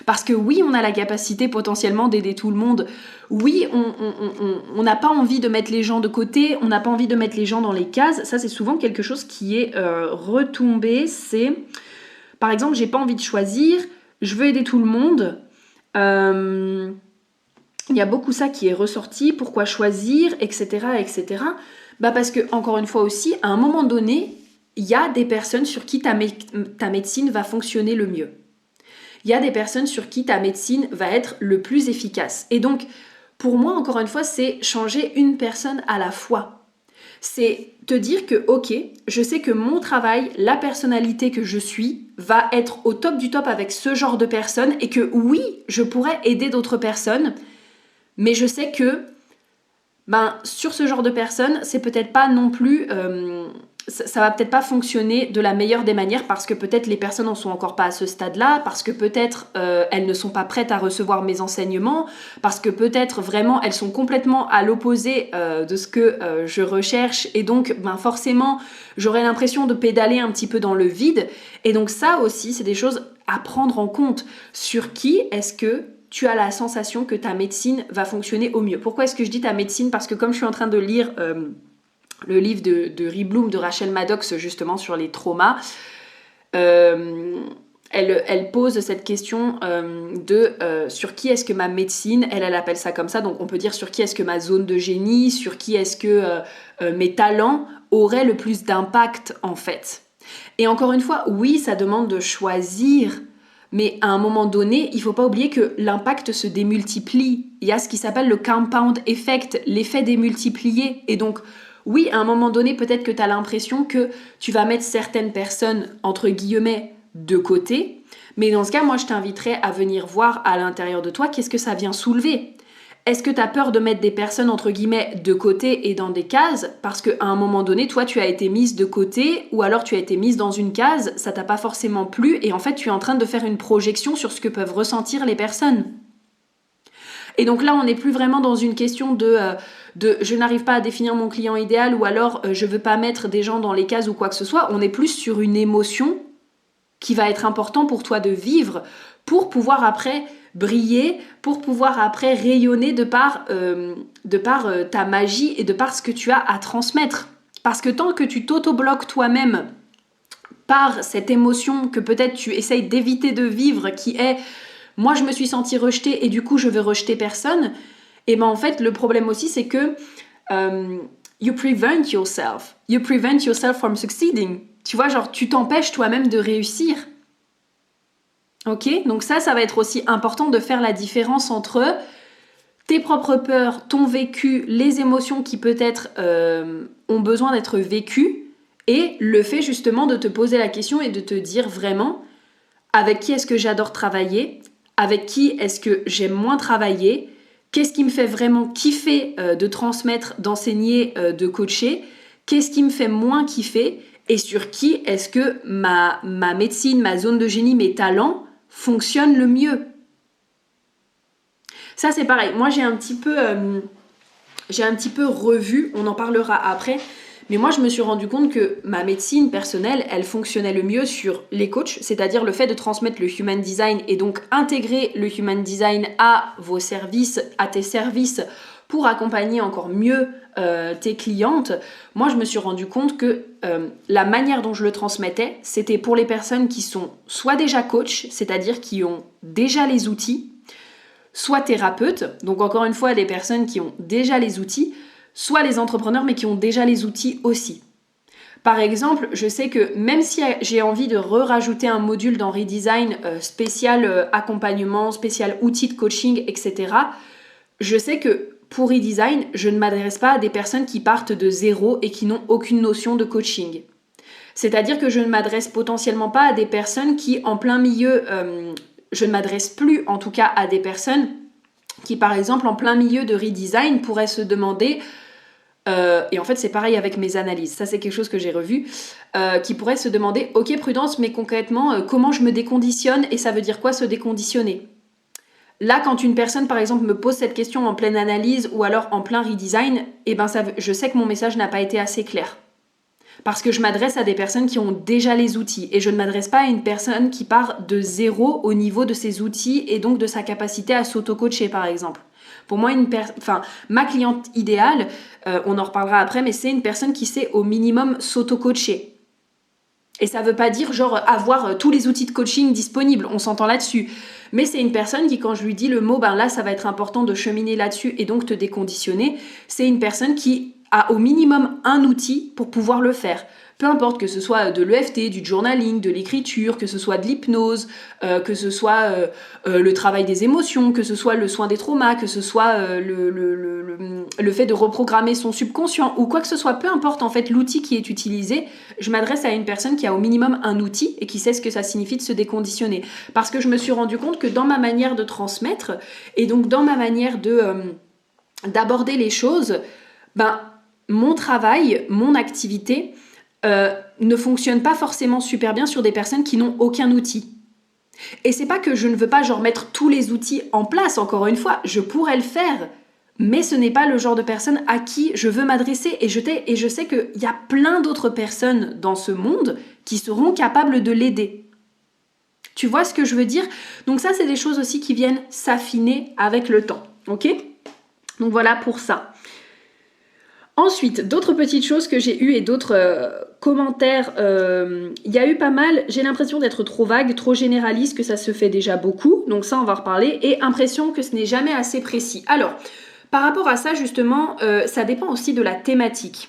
B: Parce que oui, on a la capacité potentiellement d'aider tout le monde. Oui, on n'a pas envie de mettre les gens de côté, on n'a pas envie de mettre les gens dans les cases. Ça, c'est souvent quelque chose qui est retombé. C'est, par exemple, j'ai pas envie de choisir, je veux aider tout le monde. Il y a beaucoup ça qui est ressorti, pourquoi choisir, etc. etc. Parce que, encore une fois aussi, à un moment donné, il y a des personnes sur qui ta médecine va fonctionner le mieux. Il y a des personnes sur qui ta médecine va être le plus efficace. Et donc, pour moi, encore une fois, c'est changer une personne à la fois. C'est te dire que, ok, je sais que mon travail, la personnalité que je suis, va être au top du top avec ce genre de personnes et que oui, je pourrais aider d'autres personnes, mais je sais que sur ce genre de personnes, c'est peut-être pas non plus ça va peut-être pas fonctionner de la meilleure des manières parce que peut-être les personnes n'en sont encore pas à ce stade-là, parce que peut-être elles ne sont pas prêtes à recevoir mes enseignements, parce que peut-être vraiment elles sont complètement à l'opposé de ce que je recherche et donc forcément j'aurais l'impression de pédaler un petit peu dans le vide. Et donc ça aussi c'est des choses à prendre en compte. Sur qui est-ce que tu as la sensation que ta médecine va fonctionner au mieux? Pourquoi est-ce que je dis ta médecine? Parce que comme je suis en train de lire le livre de Rebloom de Rachel Maddox justement sur les traumas, elle pose cette question sur qui est-ce que ma médecine, elle appelle ça comme ça, donc on peut dire sur qui est-ce que ma zone de génie, sur qui est-ce que mes talents auraient le plus d'impact en fait. Et encore une fois, oui, ça demande de choisir, mais à un moment donné, il ne faut pas oublier que l'impact se démultiplie. Il y a ce qui s'appelle le compound effect, l'effet démultiplié. Et donc, oui, à un moment donné, peut-être que tu as l'impression que tu vas mettre certaines personnes, entre guillemets, de côté. Mais dans ce cas, moi, je t'inviterais à venir voir à l'intérieur de toi qu'est-ce que ça vient soulever. Est-ce que tu as peur de mettre des personnes, entre guillemets, de côté et dans des cases parce qu'à un moment donné, toi, tu as été mise de côté ou alors tu as été mise dans une case, ça t'a pas forcément plu et en fait, tu es en train de faire une projection sur ce que peuvent ressentir les personnes. Et donc là, on n'est plus vraiment dans une question de je n'arrive pas à définir mon client idéal ou alors je veux pas mettre des gens dans les cases ou quoi que ce soit. On est plus sur une émotion qui va être important pour toi de vivre pour pouvoir après briller, pour pouvoir après rayonner de par ta magie et de par ce que tu as à transmettre. Parce que tant que tu t'auto-bloques toi-même par cette émotion que peut-être tu essayes d'éviter de vivre, qui est « moi je me suis sentie rejetée et du coup je veux rejeter personne », et ben en fait le problème aussi c'est que you prevent yourself from succeeding. Tu vois, genre tu t'empêches toi-même de réussir. Ok, donc ça va être aussi important de faire la différence entre tes propres peurs, ton vécu, les émotions qui peut-être ont besoin d'être vécues et le fait justement de te poser la question et de te dire vraiment avec qui est-ce que j'adore travailler, avec qui est-ce que j'aime moins travailler, qu'est-ce qui me fait vraiment kiffer de transmettre, d'enseigner, de coacher, qu'est-ce qui me fait moins kiffer et sur qui est-ce que ma médecine, ma zone de génie, mes talents fonctionne le mieux. Ça c'est pareil, moi j'ai un petit peu revu, on en parlera après, mais moi je me suis rendu compte que ma médecine personnelle, elle fonctionnait le mieux sur les coachs, c'est-à-dire le fait de transmettre le human design et donc intégrer le human design à vos services, à tes services pour accompagner encore mieux tes clientes. Moi je me suis rendu compte que la manière dont je le transmettais, c'était pour les personnes qui sont soit déjà coach, c'est-à-dire qui ont déjà les outils, soit thérapeutes, donc encore une fois les personnes qui ont déjà les outils, soit les entrepreneurs mais qui ont déjà les outils aussi. Par exemple, je sais que même si j'ai envie de rajouter un module dans Redesign spécial accompagnement, spécial outils de coaching, etc., je sais que pour Redesign, je ne m'adresse pas à des personnes qui partent de zéro et qui n'ont aucune notion de coaching. C'est-à-dire que je ne m'adresse potentiellement pas à des personnes qui, en plein milieu, je ne m'adresse plus en tout cas à des personnes qui, par exemple, en plein milieu de Redesign, pourraient se demander, et en fait c'est pareil avec mes analyses, ça c'est quelque chose que j'ai revu, qui pourraient se demander, ok Prudence, mais concrètement, comment je me déconditionne et ça veut dire quoi se déconditionner ? Là, quand une personne, par exemple, me pose cette question en pleine analyse ou alors en plein redesign, eh ben je sais que mon message n'a pas été assez clair. Parce que je m'adresse à des personnes qui ont déjà les outils et je ne m'adresse pas à une personne qui part de zéro au niveau de ses outils et donc de sa capacité à s'auto-coacher, par exemple. Pour moi, ma cliente idéale, on en reparlera après, mais c'est une personne qui sait au minimum s'auto-coacher. Et ça veut pas dire genre avoir tous les outils de coaching disponibles, on s'entend là-dessus. Mais c'est une personne qui, quand je lui dis le mot, ben là ça va être important de cheminer là-dessus et donc te déconditionner, c'est une personne qui a au minimum un outil pour pouvoir le faire. Peu importe que ce soit de l'EFT, du journaling, de l'écriture, que ce soit de l'hypnose, que ce soit le travail des émotions, que ce soit le soin des traumas, que ce soit le fait de reprogrammer son subconscient ou quoi que ce soit, peu importe en fait l'outil qui est utilisé, je m'adresse à une personne qui a au minimum un outil et qui sait ce que ça signifie de se déconditionner. Parce que je me suis rendu compte que dans ma manière de transmettre et donc dans ma manière d'aborder les choses, ben mon travail, mon activité ne fonctionne pas forcément super bien sur des personnes qui n'ont aucun outil. Et c'est pas que je ne veux pas genre mettre tous les outils en place, encore une fois, je pourrais le faire, mais ce n'est pas le genre de personne à qui je veux m'adresser. Et je sais qu'il y a plein d'autres personnes dans ce monde qui seront capables de l'aider. Tu vois ce que je veux dire? Donc ça, c'est des choses aussi qui viennent s'affiner avec le temps, ok? Donc voilà pour ça. Ensuite, d'autres petites choses que j'ai eues et d'autres commentaires, il y a eu pas mal, j'ai l'impression d'être trop vague, trop généraliste, que ça se fait déjà beaucoup, donc ça on va reparler, et impression que ce n'est jamais assez précis. Alors, par rapport à ça justement, ça dépend aussi de la thématique,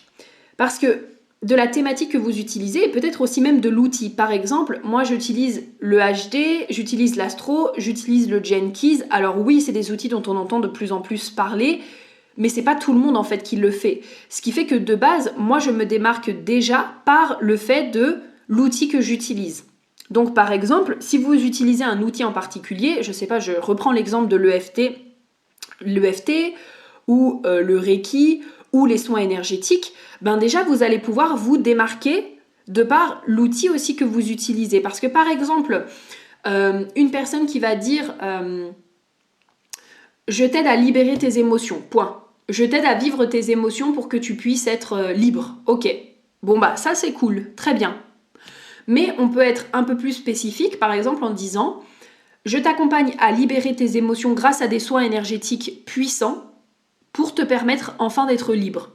B: parce que de la thématique que vous utilisez et peut-être aussi même de l'outil. Par exemple, moi j'utilise le HD, j'utilise l'Astro, j'utilise le Jenkins. Alors oui, c'est des outils dont on entend de plus en plus parler, mais c'est pas tout le monde en fait qui le fait. Ce qui fait que de base, moi je me démarque déjà par le fait de l'outil que j'utilise. Donc par exemple, si vous utilisez un outil en particulier, je sais pas, je reprends l'exemple de l'EFT ou le Reiki ou les soins énergétiques, ben déjà vous allez pouvoir vous démarquer de par l'outil aussi que vous utilisez. Parce que par exemple, une personne qui va dire je t'aide à libérer tes émotions, point. Je t'aide à vivre tes émotions pour que tu puisses être libre. Ok, bon bah ça c'est cool, très bien. Mais on peut être un peu plus spécifique, par exemple en disant je t'accompagne à libérer tes émotions grâce à des soins énergétiques puissants pour te permettre enfin d'être libre.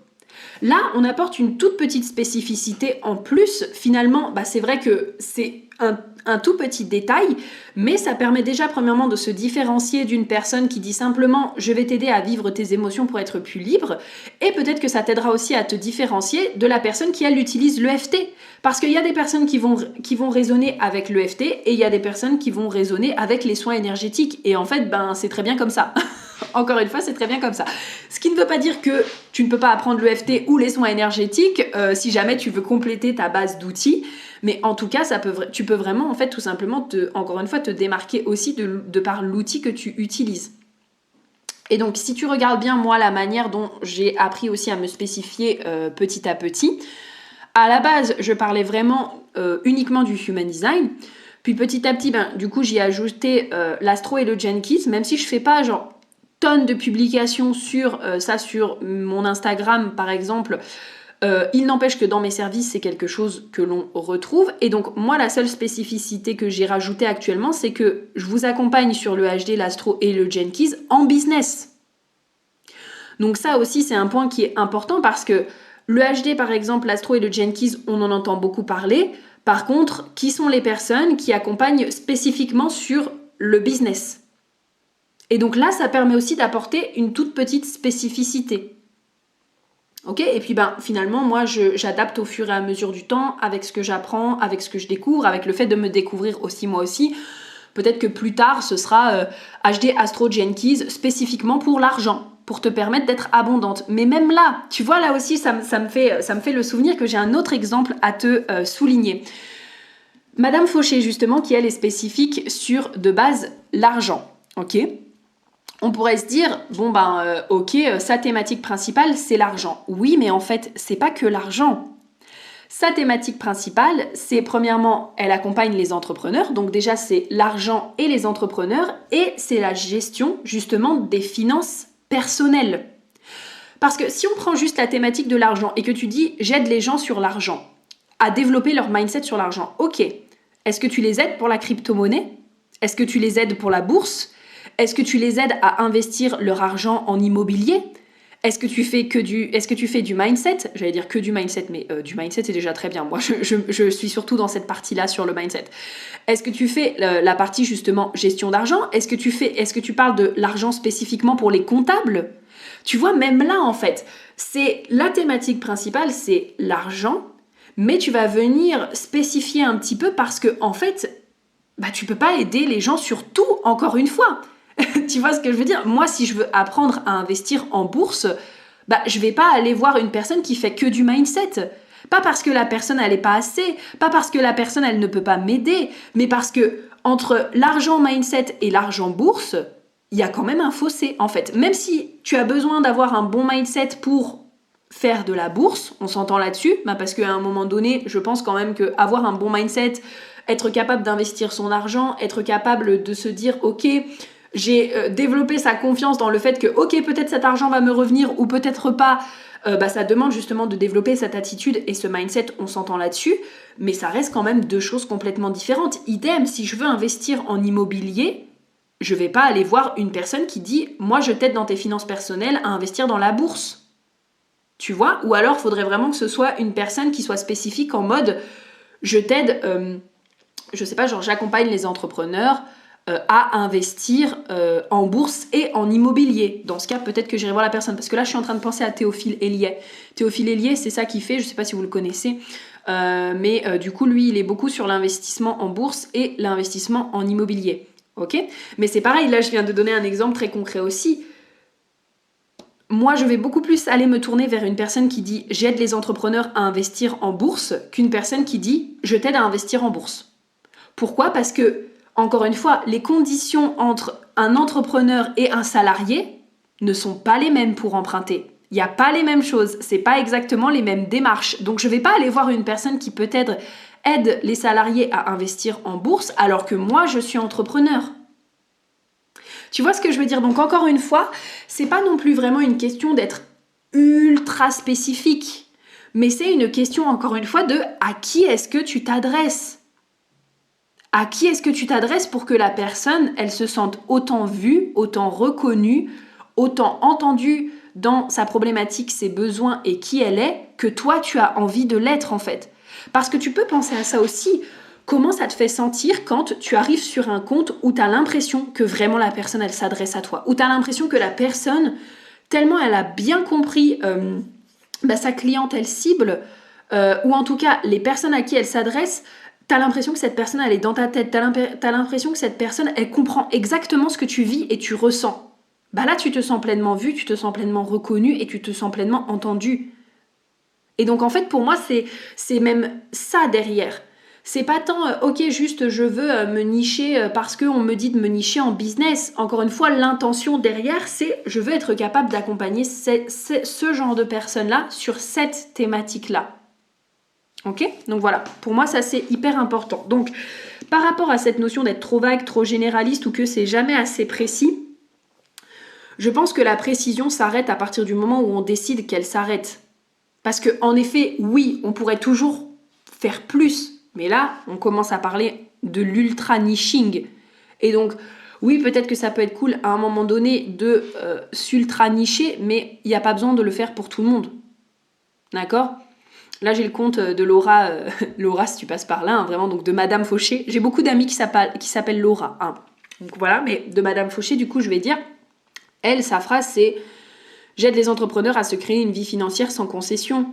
B: Là, on apporte une toute petite spécificité en plus. Finalement, bah, c'est vrai que c'est un tout petit détail, mais ça permet déjà premièrement de se différencier d'une personne qui dit simplement « je vais t'aider à vivre tes émotions pour être plus libre » et peut-être que ça t'aidera aussi à te différencier de la personne qui, elle, utilise l'EFT. Parce qu'il y a des personnes qui vont raisonner avec l'EFT et il y a des personnes qui vont raisonner avec les soins énergétiques. Et en fait, ben, c'est très bien comme ça. Encore une fois, c'est très bien comme ça. Ce qui ne veut pas dire que tu ne peux pas apprendre l'EFT ou les soins énergétiques si jamais tu veux compléter ta base d'outils. Mais en tout cas, tu peux vraiment, en fait, tout simplement, encore une fois, te démarquer aussi de par l'outil que tu utilises. Et donc, si tu regardes bien, moi, la manière dont j'ai appris aussi à me spécifier petit à petit, à la base, je parlais vraiment uniquement du Human Design. Puis petit à petit, du coup, j'y ai ajouté l'Astro et le Jenkins, même si je fais pas genre tonnes de publications sur ça sur mon Instagram par exemple. Il n'empêche que dans mes services, c'est quelque chose que l'on retrouve. Et donc, moi, la seule spécificité que j'ai rajoutée actuellement, c'est que je vous accompagne sur le HD, l'Astro et le Jenkins en business. Donc ça aussi, c'est un point qui est important parce que le HD, par exemple, l'Astro et le Jenkins, on en entend beaucoup parler. Par contre, qui sont les personnes qui accompagnent spécifiquement sur le business ? Et donc là, ça permet aussi d'apporter une toute petite spécificité. Ok ? Et puis finalement, moi, j'adapte au fur et à mesure du temps, avec ce que j'apprends, avec ce que je découvre, avec le fait de me découvrir aussi moi aussi. Peut-être que plus tard, ce sera HD Astro Jenkins spécifiquement pour l'argent, pour te permettre d'être abondante. Mais même là, tu vois, là aussi, ça me fait le souvenir que j'ai un autre exemple à te souligner. Madame Fauché, justement, qui elle est spécifique sur, de base, l'argent. Ok ? On pourrait se dire, ok, sa thématique principale, c'est l'argent. Oui, mais en fait, c'est pas que l'argent. Sa thématique principale, c'est premièrement, elle accompagne les entrepreneurs. Donc déjà, c'est l'argent et les entrepreneurs. Et c'est la gestion, justement, des finances personnelles. Parce que si on prend juste la thématique de l'argent et que tu dis, j'aide les gens sur l'argent, à développer leur mindset sur l'argent, ok. Est-ce que tu les aides pour la crypto-monnaie ? Est-ce que tu les aides pour la bourse ? Est-ce que tu les aides à investir leur argent en immobilier ? Est-ce que tu fais du mindset ? J'allais dire que du mindset, mais du mindset c'est déjà très bien. Moi, je suis surtout dans cette partie-là sur le mindset. Est-ce que tu fais la partie justement gestion d'argent ? Est-ce que tu parles de l'argent spécifiquement pour les comptables ? Tu vois, même là en fait, c'est la thématique principale, c'est l'argent, mais tu vas venir spécifier un petit peu parce que en fait, tu peux pas aider les gens sur tout, encore une fois. Tu vois ce que je veux dire ? Moi, si je veux apprendre à investir en bourse, je vais pas aller voir une personne qui fait que du mindset. Pas parce que la personne, elle est pas assez, pas parce que la personne, elle ne peut pas m'aider, mais parce que entre l'argent mindset et l'argent bourse, il y a quand même un fossé, en fait. Même si tu as besoin d'avoir un bon mindset pour faire de la bourse, on s'entend là-dessus, parce qu'à un moment donné, je pense quand même qu'avoir un bon mindset, être capable d'investir son argent, être capable de se dire, ok, j'ai développé sa confiance dans le fait que, ok, peut-être cet argent va me revenir ou peut-être pas, ça demande justement de développer cette attitude et ce mindset, on s'entend là-dessus, mais ça reste quand même deux choses complètement différentes. Idem, si je veux investir en immobilier, je vais pas aller voir une personne qui dit « Moi, je t'aide dans tes finances personnelles à investir dans la bourse. » Tu vois ? Ou alors, il faudrait vraiment que ce soit une personne qui soit spécifique en mode « Je t'aide, je sais pas, genre j'accompagne les entrepreneurs à investir en bourse et en immobilier. » Dans ce cas, peut-être que j'irai voir la personne. Parce que là, je suis en train de penser à Théophile Hélier. Théophile Hélier, c'est ça qu'il fait, je sais pas si vous le connaissez. Mais du coup, lui, il est beaucoup sur l'investissement en bourse et l'investissement en immobilier. Ok ? Mais c'est pareil, là, je viens de donner un exemple très concret aussi. Moi, je vais beaucoup plus aller me tourner vers une personne qui dit « J'aide les entrepreneurs à investir en bourse » qu'une personne qui dit « Je t'aide à investir en bourse ». Pourquoi ? Parce que, encore une fois, les conditions entre un entrepreneur et un salarié ne sont pas les mêmes pour emprunter. Il n'y a pas les mêmes choses, c'est pas exactement les mêmes démarches. Donc je ne vais pas aller voir une personne qui peut-être aide les salariés à investir en bourse alors que moi je suis entrepreneur. Tu vois ce que je veux dire ? Donc encore une fois, c'est pas non plus vraiment une question d'être ultra spécifique, mais c'est une question encore une fois de à qui est-ce que tu t'adresses ? À qui est-ce que tu t'adresses pour que la personne, elle se sente autant vue, autant reconnue, autant entendue dans sa problématique, ses besoins et qui elle est, que toi tu as envie de l'être en fait. Parce que tu peux penser à ça aussi. Comment ça te fait sentir quand tu arrives sur un compte où tu as l'impression que vraiment la personne elle s'adresse à toi, où tu as l'impression que la personne, tellement elle a bien compris sa clientèle cible, ou en tout cas les personnes à qui elle s'adresse, t'as l'impression que cette personne elle est dans ta tête, t'as l'impression que cette personne elle comprend exactement ce que tu vis et tu ressens. Bah là tu te sens pleinement vu, tu te sens pleinement reconnu et tu te sens pleinement entendu. Et donc en fait pour moi c'est même ça derrière. C'est pas tant ok juste je veux me nicher parce qu'on me dit de me nicher en business. Encore une fois l'intention derrière c'est je veux être capable d'accompagner ce genre de personnes là sur cette thématique là. Ok ? Donc voilà, pour moi ça c'est hyper important. Donc par rapport à cette notion d'être trop vague, trop généraliste ou que c'est jamais assez précis, je pense que la précision s'arrête à partir du moment où on décide qu'elle s'arrête. Parce que en effet, oui, on pourrait toujours faire plus, mais là on commence à parler de l'ultra niching. Et donc oui, peut-être que ça peut être cool à un moment donné de s'ultra nicher, mais il n'y a pas besoin de le faire pour tout le monde. D'accord ? Là, j'ai le compte de Laura, Laura si tu passes par là, hein, vraiment, donc de Madame Fauché. J'ai beaucoup d'amis qui s'appellent Laura. Hein. Donc voilà, mais de Madame Fauché, du coup, je vais dire, elle, sa phrase, c'est « J'aide les entrepreneurs à se créer une vie financière sans concession ».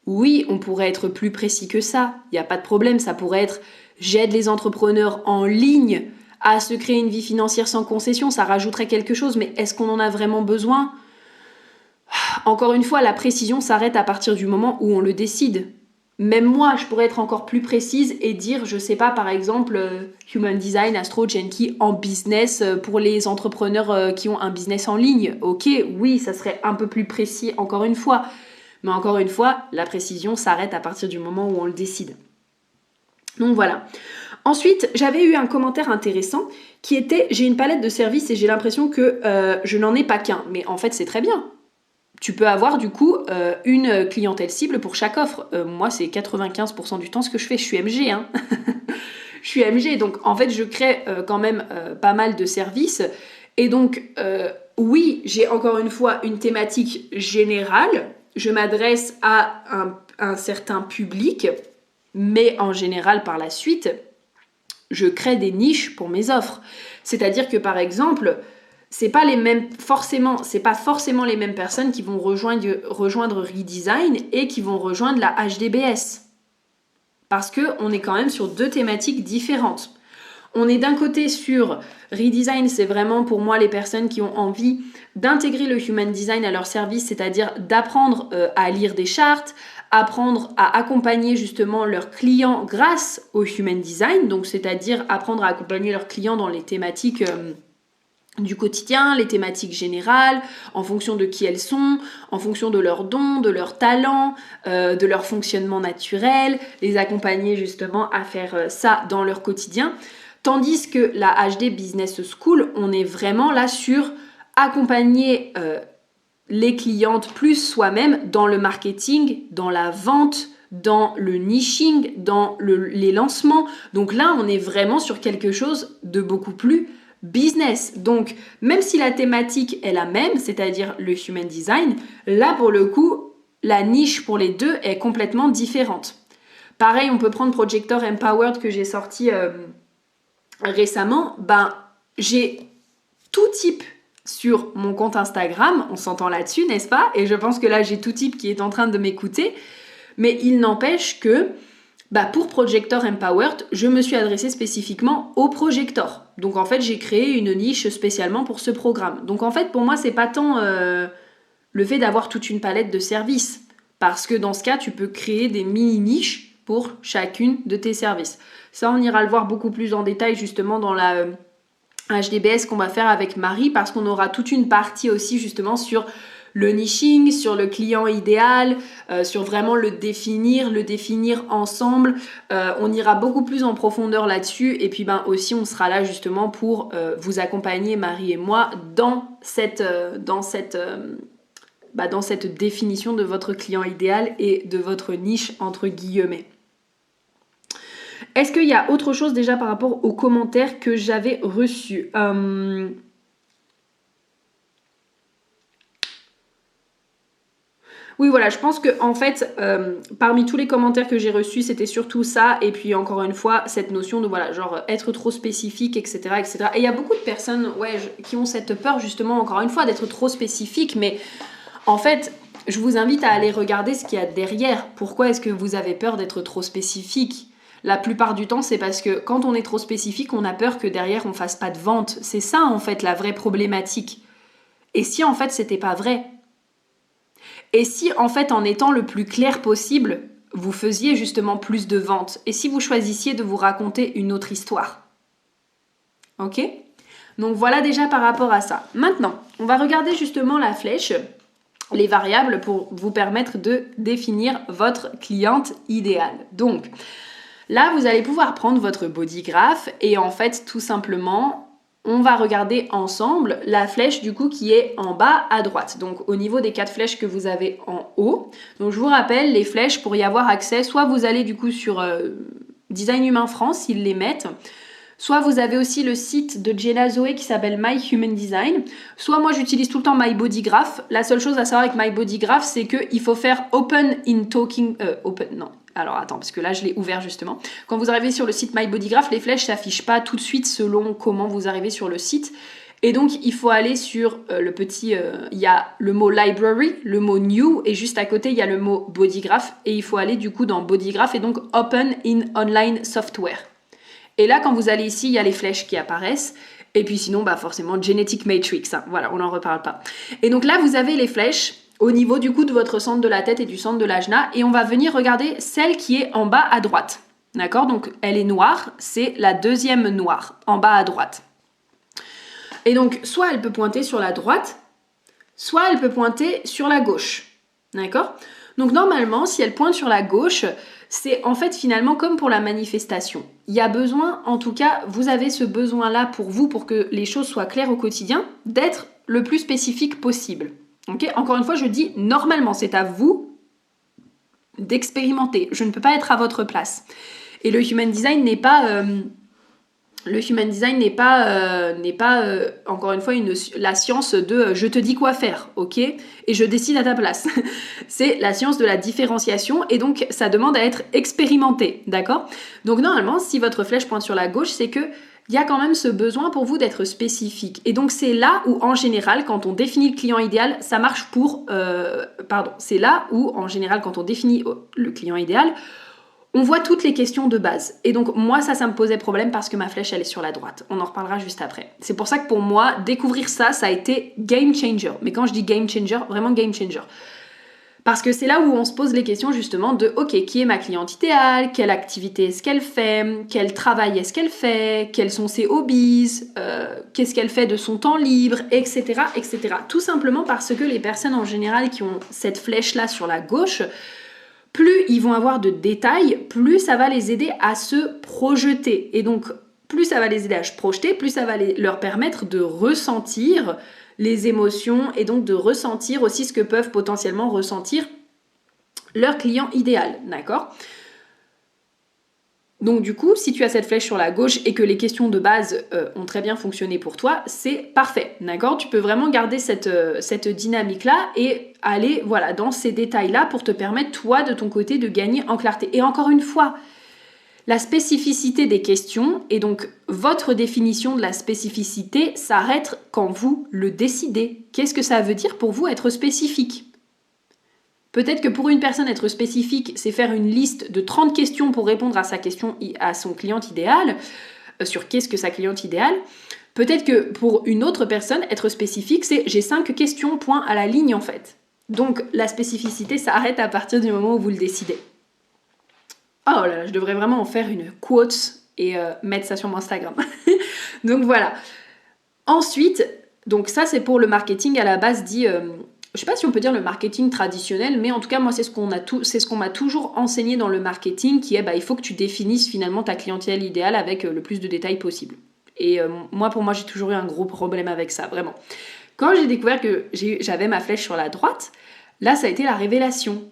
B: Oui, on pourrait être plus précis que ça, il n'y a pas de problème, ça pourrait être « J'aide les entrepreneurs en ligne à se créer une vie financière sans concession », ça rajouterait quelque chose, mais est-ce qu'on en a vraiment besoin ? Encore une fois, la précision s'arrête à partir du moment où on le décide. Même moi, je pourrais être encore plus précise et dire, je sais pas, par exemple, Human Design, Astro, Genki en business pour les entrepreneurs qui ont un business en ligne. Ok, oui, ça serait un peu plus précis encore une fois. Mais encore une fois, la précision s'arrête à partir du moment où on le décide. Donc voilà. Ensuite, j'avais eu un commentaire intéressant qui était « J'ai une palette de services et j'ai l'impression que je n'en ai pas qu'un. » Mais en fait, c'est très bien. Tu peux avoir du coup une clientèle cible pour chaque offre. Moi, c'est 95% du temps ce que je fais. Je suis MG. Hein. Je suis MG, donc en fait, je crée quand même pas mal de services. Et donc, oui, j'ai encore une fois une thématique générale. Je m'adresse à un certain public, mais en général, par la suite, je crée des niches pour mes offres. C'est-à-dire que, par exemple, c'est pas forcément les mêmes personnes qui vont rejoindre Redesign et qui vont rejoindre la HDBS. Parce qu'on est quand même sur deux thématiques différentes. On est d'un côté sur Redesign, c'est vraiment pour moi les personnes qui ont envie d'intégrer le Human Design à leur service, c'est-à-dire d'apprendre à lire des chartes, apprendre à accompagner justement leurs clients grâce au Human Design, donc c'est-à-dire apprendre à accompagner leurs clients dans les thématiques du quotidien, les thématiques générales, en fonction de qui elles sont, en fonction de leurs dons, de leurs talents, de leur fonctionnement naturel, les accompagner justement à faire ça dans leur quotidien. Tandis que la HD Business School, on est vraiment là sur accompagner les clientes plus soi-même dans le marketing, dans la vente, dans le niching, dans les lancements. Donc là, on est vraiment sur quelque chose de beaucoup plus business. Donc, même si la thématique est la même, c'est-à-dire le human design, là, pour le coup, la niche pour les deux est complètement différente. Pareil, on peut prendre Projector Empowered que j'ai sorti récemment. J'ai tout type sur mon compte Instagram, on s'entend là-dessus, n'est-ce pas? Et je pense que là, j'ai tout type qui est en train de m'écouter. Mais il n'empêche que pour Projector Empowered, je me suis adressée spécifiquement aux projectors. Donc en fait, j'ai créé une niche spécialement pour ce programme. Donc en fait, pour moi, c'est pas tant le fait d'avoir toute une palette de services. Parce que dans ce cas, tu peux créer des mini-niches pour chacune de tes services. Ça, on ira le voir beaucoup plus en détail justement dans la HDBS qu'on va faire avec Marie, parce qu'on aura toute une partie aussi justement sur le niching, sur le client idéal, sur vraiment le définir ensemble. On ira beaucoup plus en profondeur là-dessus. Et puis aussi, on sera là justement pour vous accompagner, Marie et moi, dans cette définition de votre client idéal et de votre niche, entre guillemets. Est-ce qu'il y a autre chose déjà par rapport aux commentaires que j'avais reçus? Oui, voilà, je pense que en fait, parmi tous les commentaires que j'ai reçus, c'était surtout ça. Et puis encore une fois, cette notion de être trop spécifique, etc., etc. Et il y a beaucoup de personnes, qui ont cette peur justement, encore une fois, d'être trop spécifique. Mais en fait, je vous invite à aller regarder ce qu'il y a derrière. Pourquoi est-ce que vous avez peur d'être trop spécifique? La plupart du temps, c'est parce que quand on est trop spécifique, on a peur que derrière, on fasse pas de vente. C'est ça, en fait, la vraie problématique. Et si, en fait, c'était pas vrai? Et si, en fait, en étant le plus clair possible, vous faisiez justement plus de ventes? Et si vous choisissiez de vous raconter une autre histoire? Ok? Donc voilà déjà par rapport à ça. Maintenant, on va regarder justement la flèche, les variables pour vous permettre de définir votre cliente idéale. Donc, là, vous allez pouvoir prendre votre body graph et en fait, tout simplement, on va regarder ensemble la flèche du coup qui est en bas à droite. Donc au niveau des 4 flèches que vous avez en haut. Donc je vous rappelle, les flèches, pour y avoir accès, soit vous allez du coup sur Design Humain France, ils les mettent. Soit vous avez aussi le site de Jenna Zoé qui s'appelle My Human Design. Soit moi j'utilise tout le temps My Body Graph. La seule chose à savoir avec My Body Graph, c'est qu'il faut faire Open in Talking... Alors attends, parce que là je l'ai ouvert justement. Quand vous arrivez sur le site My Body Graph, les flèches ne s'affichent pas tout de suite selon comment vous arrivez sur le site. Et donc il faut aller sur le petit... Il y a le mot Library, le mot New, et juste à côté il y a le mot Body Graph. Et il faut aller du coup dans Body Graph et donc Open in Online Software. Et là, quand vous allez ici, il y a les flèches qui apparaissent. Et puis sinon, forcément, Genetic Matrix. Hein. Voilà, on n'en reparle pas. Et donc là, vous avez les flèches au niveau du coup de votre centre de la tête et du centre de l'ajna. Et on va venir regarder celle qui est en bas à droite. D'accord? Donc, elle est noire. C'est la deuxième noire, en bas à droite. Et donc, soit elle peut pointer sur la droite, soit elle peut pointer sur la gauche. D'accord? Donc, normalement, si elle pointe sur la gauche... C'est en fait finalement comme pour la manifestation. Il y a besoin, en tout cas, vous avez ce besoin-là pour vous, pour que les choses soient claires au quotidien, d'être le plus spécifique possible. Okay? Encore une fois, je dis normalement, c'est à vous d'expérimenter. Je ne peux pas être à votre place. Et le Human Design n'est pas... encore une fois la science de je te dis quoi faire, ok? Et je décide à ta place. C'est la science de la différenciation et donc ça demande à être expérimenté, d'accord? Donc normalement, si votre flèche pointe sur la gauche, c'est que il y a quand même ce besoin pour vous d'être spécifique. Et donc c'est là où en général, quand on définit le client idéal, ça marche pour... c'est là où en général, quand on définit le client idéal, on voit toutes les questions de base. Et donc, moi, ça me posait problème parce que ma flèche, elle est sur la droite. On en reparlera juste après. C'est pour ça que pour moi, découvrir ça, ça a été game changer. Mais quand je dis game changer, vraiment game changer. Parce que c'est là où on se pose les questions justement de ok, qui est ma cliente idéale, quelle activité est-ce qu'elle fait, quel travail est-ce qu'elle fait, quels sont ses hobbies, qu'est-ce qu'elle fait de son temps libre, etc., etc. Tout simplement parce que les personnes en général qui ont cette flèche-là sur la gauche, plus ils vont avoir de détails, plus ça va les aider à se projeter. Et donc, plus ça va les aider à se projeter, plus ça va leur permettre de ressentir les émotions et donc de ressentir aussi ce que peuvent potentiellement ressentir leur client idéal, d'accord ? Donc du coup, si tu as cette flèche sur la gauche et que les questions de base ont très bien fonctionné pour toi, c'est parfait, d'accord ? Tu peux vraiment garder cette dynamique-là et aller dans ces détails-là pour te permettre, toi, de ton côté, de gagner en clarté. Et encore une fois, la spécificité des questions et donc votre définition de la spécificité s'arrête quand vous le décidez. Qu'est-ce que ça veut dire pour vous être spécifique ? Peut-être que pour une personne, être spécifique, c'est faire une liste de 30 questions pour répondre à sa question, à son client idéal, sur qu'est-ce que sa cliente idéale. Peut-être que pour une autre personne, être spécifique, c'est j'ai 5 questions, point à la ligne en fait. Donc la spécificité s'arrête à partir du moment où vous le décidez. Oh là là, je devrais vraiment en faire une quote et mettre ça sur mon Instagram. Donc voilà. Ensuite, donc ça c'est pour le marketing à la base dit, je sais pas si on peut dire le marketing traditionnel, mais en tout cas moi c'est ce qu'on m'a toujours enseigné dans le marketing, qui est il faut que tu définisses finalement ta clientèle idéale avec le plus de détails possible. Et pour moi j'ai toujours eu un gros problème avec ça, vraiment. Quand j'ai découvert que j'avais ma flèche sur la droite, là ça a été la révélation.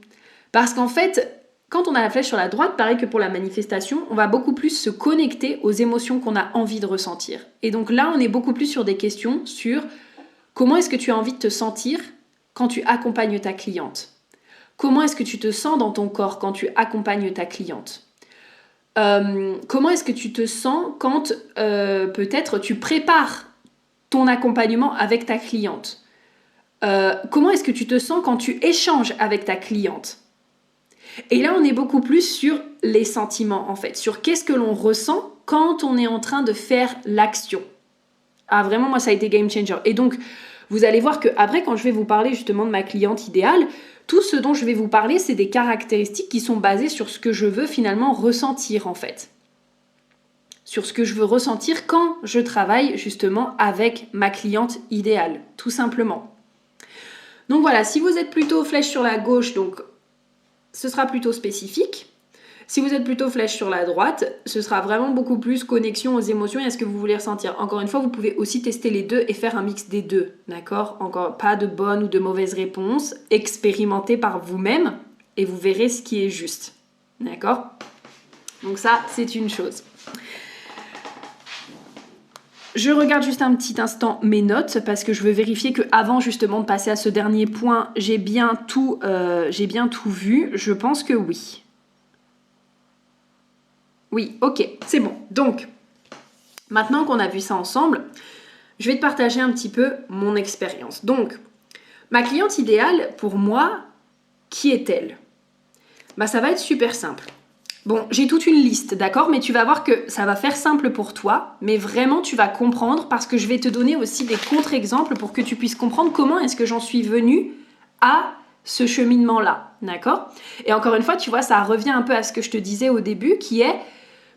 B: Parce qu'en fait, quand on a la flèche sur la droite, pareil que pour la manifestation, on va beaucoup plus se connecter aux émotions qu'on a envie de ressentir. Et donc là, on est beaucoup plus sur des questions sur comment est-ce que tu as envie de te sentir quand tu accompagnes ta cliente ? Comment est-ce que tu te sens dans ton corps quand tu accompagnes ta cliente ? Comment est-ce que tu te sens quand peut-être tu prépares ton accompagnement avec ta cliente ? Comment est-ce que tu te sens quand tu échanges avec ta cliente ? Et là, on est beaucoup plus sur les sentiments, en fait, sur qu'est-ce que l'on ressent quand on est en train de faire l'action. Ah, vraiment, moi, ça a été game changer. Et donc, vous allez voir qu'après, quand je vais vous parler justement de ma cliente idéale, tout ce dont je vais vous parler, c'est des caractéristiques qui sont basées sur ce que je veux finalement ressentir, en fait. Sur ce que je veux ressentir quand je travaille justement avec ma cliente idéale, tout simplement. Donc voilà, si vous êtes plutôt flèche sur la gauche, donc ce sera plutôt spécifique. Si vous êtes plutôt flèche sur la droite, ce sera vraiment beaucoup plus connexion aux émotions et à ce que vous voulez ressentir. Encore une fois, vous pouvez aussi tester les deux et faire un mix des deux, d'accord ? Encore pas de bonne ou de mauvaise réponse. Expérimentez par vous-même et vous verrez ce qui est juste, d'accord ? Donc ça, c'est une chose. Je regarde juste un petit instant mes notes parce que je veux vérifier que avant justement de passer à ce dernier point, j'ai bien tout vu. Je pense que oui. Oui, ok, c'est bon. Donc, maintenant qu'on a vu ça ensemble, je vais te partager un petit peu mon expérience. Donc, ma cliente idéale, pour moi, qui est-elle ? Ça va être super simple. Bon, j'ai toute une liste, d'accord ? Mais tu vas voir que ça va faire simple pour toi, mais vraiment tu vas comprendre parce que je vais te donner aussi des contre-exemples pour que tu puisses comprendre comment est-ce que j'en suis venue à ce cheminement-là, d'accord ? Et encore une fois, tu vois, ça revient un peu à ce que je te disais au début, qui est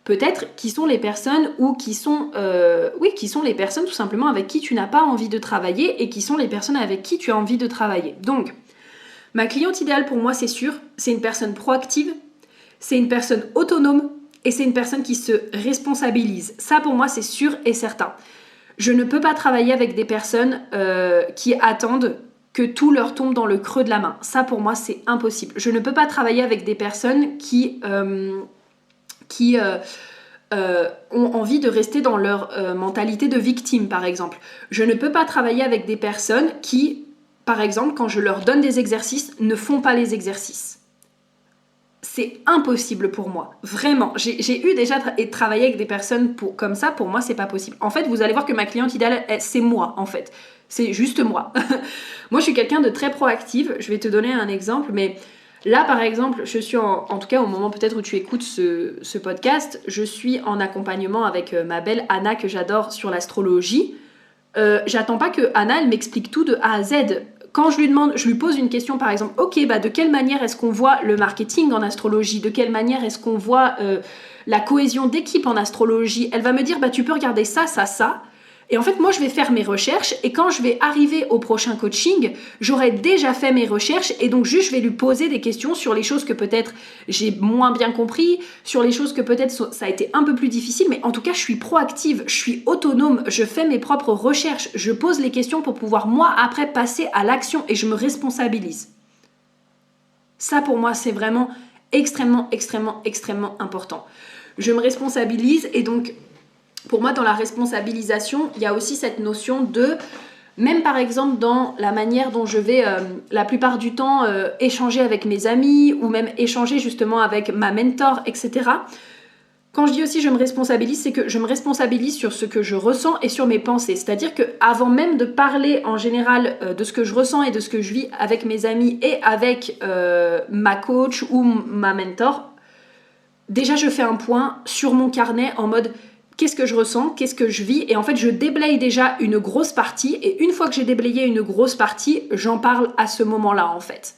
B: peut-être qui sont les personnes ou qui sont les personnes tout simplement avec qui tu n'as pas envie de travailler et qui sont les personnes avec qui tu as envie de travailler. Donc, ma cliente idéale pour moi, c'est sûr, c'est une personne proactive, c'est une personne autonome et c'est une personne qui se responsabilise. Ça, pour moi, c'est sûr et certain. Je ne peux pas travailler avec des personnes qui attendent que tout leur tombe dans le creux de la main. Ça, pour moi, c'est impossible. Je ne peux pas travailler avec des personnes qui ont envie de rester dans leur mentalité de victime, par exemple. Je ne peux pas travailler avec des personnes qui, par exemple, quand je leur donne des exercices, ne font pas les exercices. C'est impossible pour moi, vraiment. J'ai eu déjà travaillé avec des personnes comme ça, pour moi, c'est pas possible. En fait, vous allez voir que ma cliente idéale, c'est moi, en fait. C'est juste moi. Moi, je suis quelqu'un de très proactive. Je vais te donner un exemple, mais là, par exemple, je suis en tout cas, au moment peut-être où tu écoutes ce podcast, je suis en accompagnement avec ma belle Anna, que j'adore, sur l'astrologie. J'attends pas que Anna, elle m'explique tout de A à Z. quand je lui pose une question par exemple, ok, de quelle manière est-ce qu'on voit le marketing en astrologie, de quelle manière est-ce qu'on voit la cohésion d'équipe en astrologie, elle va me dire tu peux regarder ça, ça, ça. Et en fait, moi, je vais faire mes recherches et quand je vais arriver au prochain coaching, j'aurai déjà fait mes recherches et donc juste, je vais lui poser des questions sur les choses que peut-être j'ai moins bien compris, sur les choses que peut-être ça a été un peu plus difficile, mais en tout cas, je suis proactive, je suis autonome, je fais mes propres recherches, je pose les questions pour pouvoir, moi, après, passer à l'action et je me responsabilise. Ça, pour moi, c'est vraiment extrêmement, extrêmement, extrêmement important. Je me responsabilise et donc... Pour moi, dans la responsabilisation, il y a aussi cette notion de, même par exemple dans la manière dont je vais la plupart du temps échanger avec mes amis ou même échanger justement avec ma mentor, etc. Quand je dis aussi je me responsabilise, c'est que je me responsabilise sur ce que je ressens et sur mes pensées. C'est-à-dire qu'avant même de parler en général de ce que je ressens et de ce que je vis avec mes amis et avec ma coach ou ma mentor, déjà je fais un point sur mon carnet en mode... Qu'est-ce que je ressens, qu'est-ce que je vis, et en fait je déblaye déjà une grosse partie, et une fois que j'ai déblayé une grosse partie, j'en parle à ce moment-là en fait.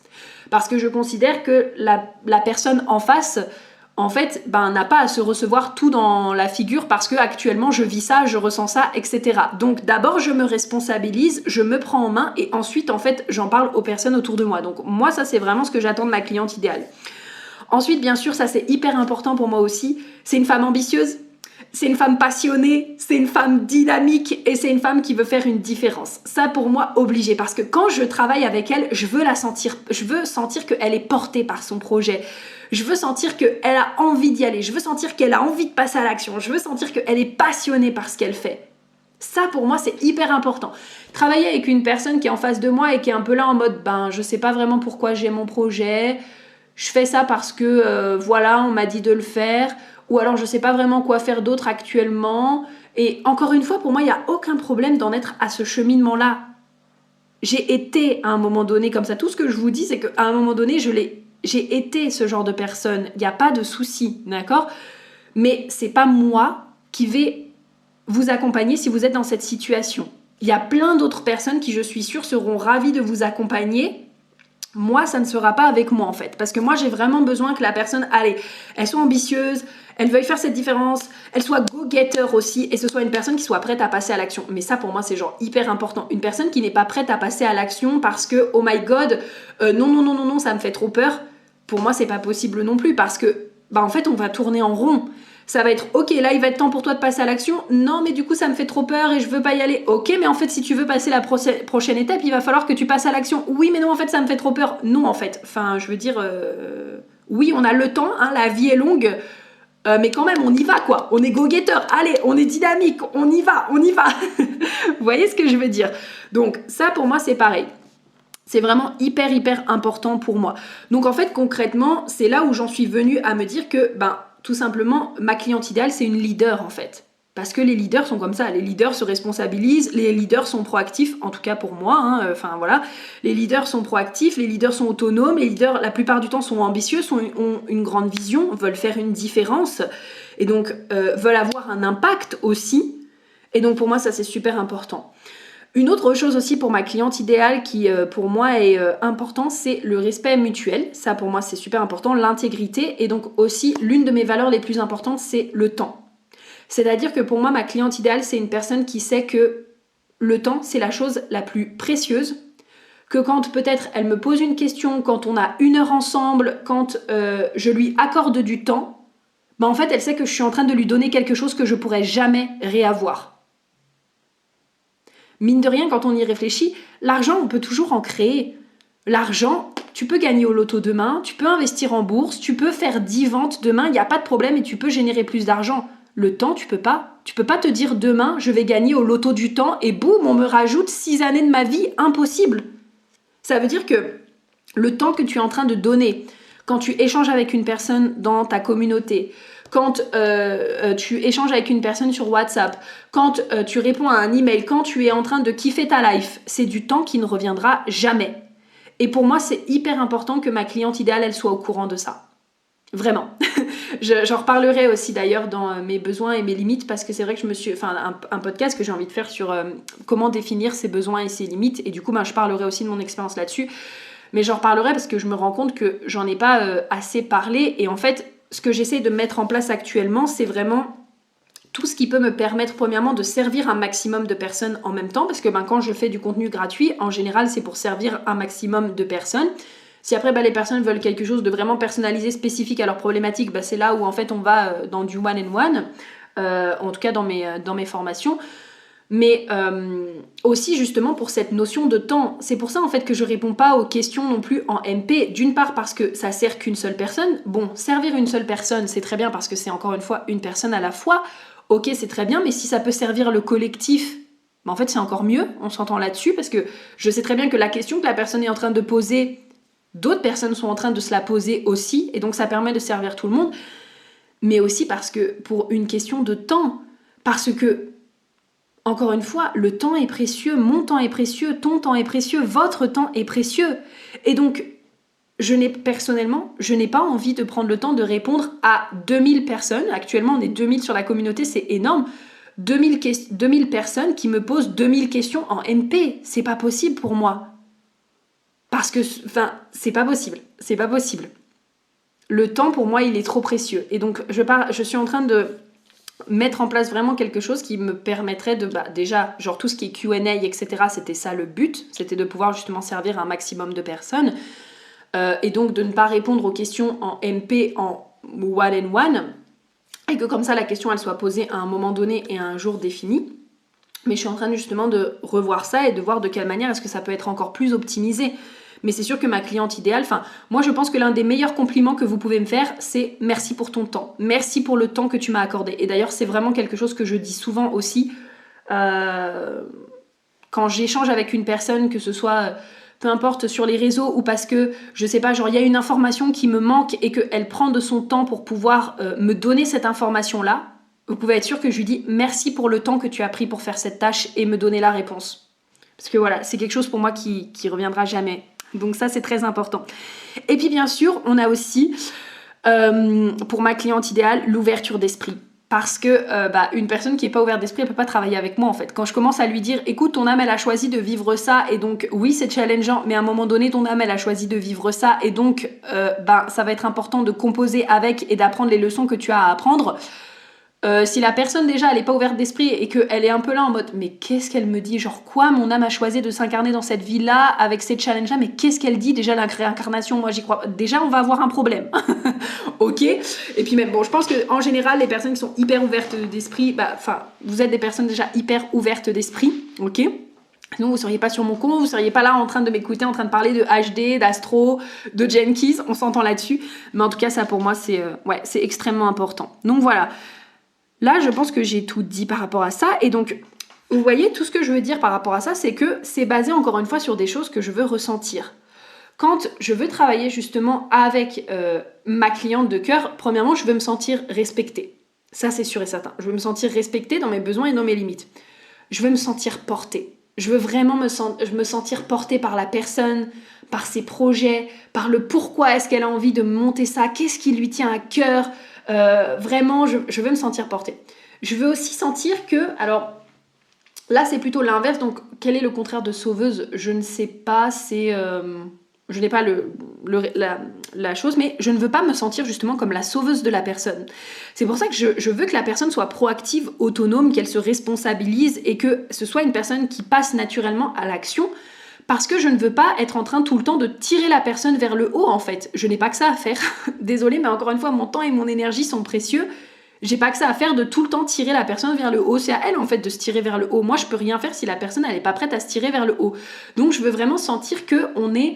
B: Parce que je considère que la personne en face, en fait, n'a pas à se recevoir tout dans la figure parce que actuellement je vis ça, je ressens ça, etc. Donc d'abord je me responsabilise, je me prends en main, et ensuite en fait j'en parle aux personnes autour de moi. Donc moi ça c'est vraiment ce que j'attends de ma cliente idéale. Ensuite bien sûr ça c'est hyper important pour moi aussi, c'est une femme ambitieuse. C'est une femme passionnée, c'est une femme dynamique et c'est une femme qui veut faire une différence. Ça pour moi obligé parce que quand je travaille avec elle, je veux sentir qu'elle est portée par son projet. Je veux sentir qu'elle a envie d'y aller, je veux sentir qu'elle a envie de passer à l'action, je veux sentir qu'elle est passionnée par ce qu'elle fait. Ça pour moi c'est hyper important. Travailler avec une personne qui est en face de moi et qui est un peu là en mode je sais pas vraiment pourquoi j'ai mon projet, je fais ça parce que voilà on m'a dit de le faire. Ou alors je sais pas vraiment quoi faire d'autre actuellement. Et encore une fois, pour moi, il n'y a aucun problème d'en être à ce cheminement-là. J'ai été à un moment donné comme ça. Tout ce que je vous dis, c'est qu'à un moment donné, j'ai été ce genre de personne. Il n'y a pas de souci, d'accord ? Mais c'est pas moi qui vais vous accompagner si vous êtes dans cette situation. Il y a plein d'autres personnes qui, je suis sûre, seront ravies de vous accompagner. Moi, ça ne sera pas avec moi en fait. Parce que moi, j'ai vraiment besoin que la personne, elle soit ambitieuse, elle veuille faire cette différence, elle soit go-getter aussi, et ce soit une personne qui soit prête à passer à l'action. Mais ça, pour moi, c'est genre hyper important. Une personne qui n'est pas prête à passer à l'action parce que, oh my god, non, ça me fait trop peur. Pour moi, c'est pas possible non plus parce que, en fait, on va tourner en rond. Ça va être, ok, là, il va être temps pour toi de passer à l'action. Non, mais du coup, ça me fait trop peur et je veux pas y aller. Ok, mais en fait, si tu veux passer la prochaine étape, il va falloir que tu passes à l'action. Oui, mais non, en fait, ça me fait trop peur. Non, en fait. Enfin, je veux dire, oui, on a le temps, la vie est longue. Mais quand même, on y va, quoi. On est go-getter. Allez, on est dynamique. On y va. Vous voyez ce que je veux dire ? Donc, ça, pour moi, c'est pareil. C'est vraiment hyper, hyper important pour moi. Donc, en fait, concrètement, c'est là où j'en suis venue à me dire que, tout simplement, ma cliente idéale, c'est une leader, en fait. Parce que les leaders sont comme ça, les leaders se responsabilisent, les leaders sont proactifs, en tout cas pour moi, voilà. Les leaders sont proactifs, les leaders sont autonomes, les leaders, la plupart du temps, sont ambitieux, ont une grande vision, veulent faire une différence, et donc veulent avoir un impact aussi. Et donc pour moi, ça c'est super important. Une autre chose aussi pour ma cliente idéale qui pour moi est important, c'est le respect mutuel. Ça pour moi c'est super important, l'intégrité, et donc aussi l'une de mes valeurs les plus importantes, c'est le temps. C'est-à-dire que pour moi, ma cliente idéale, c'est une personne qui sait que le temps, c'est la chose la plus précieuse, que quand peut-être elle me pose une question, quand on a 1 heure ensemble, quand je lui accorde du temps, en fait, elle sait que je suis en train de lui donner quelque chose que je pourrais jamais réavoir. Mine de rien, quand on y réfléchit, l'argent, on peut toujours en créer. L'argent, tu peux gagner au loto demain, tu peux investir en bourse, tu peux faire 10 ventes demain, il n'y a pas de problème et tu peux générer plus d'argent. Le temps, tu peux pas. Tu peux pas te dire demain, je vais gagner au loto du temps et boum, on me rajoute 6 années de ma vie. Impossible. Ça veut dire que le temps que tu es en train de donner, quand tu échanges avec une personne dans ta communauté, quand tu échanges avec une personne sur WhatsApp, quand tu réponds à un email, quand tu es en train de kiffer ta life, c'est du temps qui ne reviendra jamais. Et pour moi, c'est hyper important que ma cliente idéale, elle soit au courant de ça. Vraiment. J'en reparlerai aussi d'ailleurs dans mes besoins et mes limites, parce que c'est vrai que un podcast que j'ai envie de faire sur comment définir ses besoins et ses limites, et du coup je parlerai aussi de mon expérience là-dessus, mais j'en reparlerai parce que je me rends compte que j'en ai pas assez parlé, et en fait ce que j'essaie de mettre en place actuellement, c'est vraiment tout ce qui peut me permettre premièrement de servir un maximum de personnes en même temps, parce que quand je fais du contenu gratuit, en général c'est pour servir un maximum de personnes. Si après les personnes veulent quelque chose de vraiment personnalisé, spécifique à leur problématique, c'est là où en fait on va dans du one-on-one, en tout cas dans mes formations. Mais aussi justement pour cette notion de temps. C'est pour ça en fait que je réponds pas aux questions non plus en MP. D'une part parce que ça sert qu'une seule personne. Bon, servir une seule personne, c'est très bien parce que c'est encore une fois une personne à la fois. Ok, c'est très bien, mais si ça peut servir le collectif, en fait c'est encore mieux, on s'entend là-dessus, parce que je sais très bien que la question que la personne est en train de poser, d'autres personnes sont en train de se la poser aussi, et donc ça permet de servir tout le monde, mais aussi parce que pour une question de temps, parce que, encore une fois, le temps est précieux, mon temps est précieux, ton temps est précieux, votre temps est précieux, et donc personnellement, je n'ai pas envie de prendre le temps de répondre à 2000 personnes. Actuellement, on est 2000 sur la communauté, c'est énorme. 2000 personnes qui me posent 2000 questions en MP. C'est pas possible pour moi. Parce que, c'est pas possible. C'est pas possible. Le temps, pour moi, il est trop précieux. Et donc, je suis en train de mettre en place vraiment quelque chose qui me permettrait de, déjà, genre tout ce qui est Q&A, etc., c'était ça le but. C'était de pouvoir justement servir un maximum de personnes. Et donc de ne pas répondre aux questions en MP, en one-on-one, et que comme ça la question elle soit posée à un moment donné et à un jour défini. Mais je suis en train justement de revoir ça et de voir de quelle manière est-ce que ça peut être encore plus optimisé. Mais c'est sûr que ma cliente idéale, moi je pense que l'un des meilleurs compliments que vous pouvez me faire, c'est merci pour ton temps, merci pour le temps que tu m'as accordé. Et d'ailleurs c'est vraiment quelque chose que je dis souvent aussi quand j'échange avec une personne, que ce soit peu importe sur les réseaux, ou parce que, je sais pas, genre il y a une information qui me manque et qu'elle prend de son temps pour pouvoir me donner cette information-là, vous pouvez être sûr que je lui dis merci pour le temps que tu as pris pour faire cette tâche et me donner la réponse. Parce que voilà, c'est quelque chose pour moi qui reviendra jamais. Donc ça, c'est très important. Et puis bien sûr, on a aussi, pour ma cliente idéale, l'ouverture d'esprit. Parce que une personne qui n'est pas ouverte d'esprit, elle peut pas travailler avec moi en fait. Quand je commence à lui dire, écoute, ton âme elle a choisi de vivre ça, et donc oui c'est challengeant, mais à un moment donné ton âme elle a choisi de vivre ça, et donc ça va être important de composer avec et d'apprendre les leçons que tu as à apprendre. Si la personne déjà elle est pas ouverte d'esprit et qu'elle est un peu là en mode mais qu'est-ce qu'elle me dit, genre quoi, mon âme a choisi de s'incarner dans cette vie là avec ces challenges là, mais qu'est-ce qu'elle dit déjà, la réincarnation, moi j'y crois, déjà on va avoir un problème. Ok, et puis même je pense que en général les personnes qui sont hyper ouvertes d'esprit, vous êtes des personnes déjà hyper ouvertes d'esprit, ok. Sinon vous seriez pas sur mon compte, vous seriez pas là en train de m'écouter, en train de parler de HD, d'astro, de Jenkins, on s'entend là-dessus, mais en tout cas ça pour moi c'est extrêmement important. Donc voilà. Là, je pense que j'ai tout dit par rapport à ça. Et donc, vous voyez, tout ce que je veux dire par rapport à ça, c'est que c'est basé encore une fois sur des choses que je veux ressentir. Quand je veux travailler justement avec ma cliente de cœur, premièrement, je veux me sentir respectée. Ça, c'est sûr et certain. Je veux me sentir respectée dans mes besoins et dans mes limites. Je veux me sentir portée. Je veux vraiment me sentir portée par la personne, par ses projets, par le pourquoi est-ce qu'elle a envie de monter ça, qu'est-ce qui lui tient à cœur. Vraiment, je veux me sentir portée. Je veux aussi sentir que, alors là c'est plutôt l'inverse, donc quel est le contraire de sauveuse, je ne sais pas, je n'ai pas la chose, mais je ne veux pas me sentir justement comme la sauveuse de la personne. C'est pour ça que je veux que la personne soit proactive, autonome, qu'elle se responsabilise et que ce soit une personne qui passe naturellement à l'action. Parce que je ne veux pas être en train tout le temps de tirer la personne vers le haut en fait. Je n'ai pas que ça à faire. Désolée, mais encore une fois, mon temps et mon énergie sont précieux. J'ai pas que ça à faire de tout le temps tirer la personne vers le haut. C'est à elle en fait de se tirer vers le haut. Moi, je peux rien faire si la personne elle est pas prête à se tirer vers le haut. Donc je veux vraiment sentir que on est...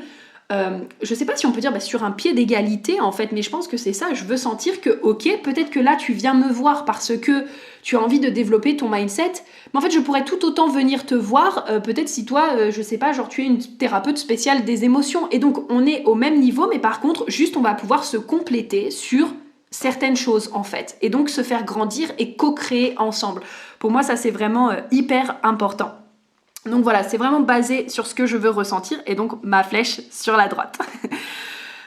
B: je sais pas si on peut dire sur un pied d'égalité en fait, mais je pense que c'est ça. Je veux sentir que ok, peut-être que là tu viens me voir parce que tu as envie de développer ton mindset, mais en fait je pourrais tout autant venir te voir peut-être si toi je sais pas, genre tu es une thérapeute spéciale des émotions, et donc on est au même niveau, mais par contre juste on va pouvoir se compléter sur certaines choses en fait, et donc se faire grandir et co-créer ensemble. Pour moi ça c'est vraiment hyper important. Donc voilà, c'est vraiment basé sur ce que je veux ressentir, et donc ma flèche sur la droite.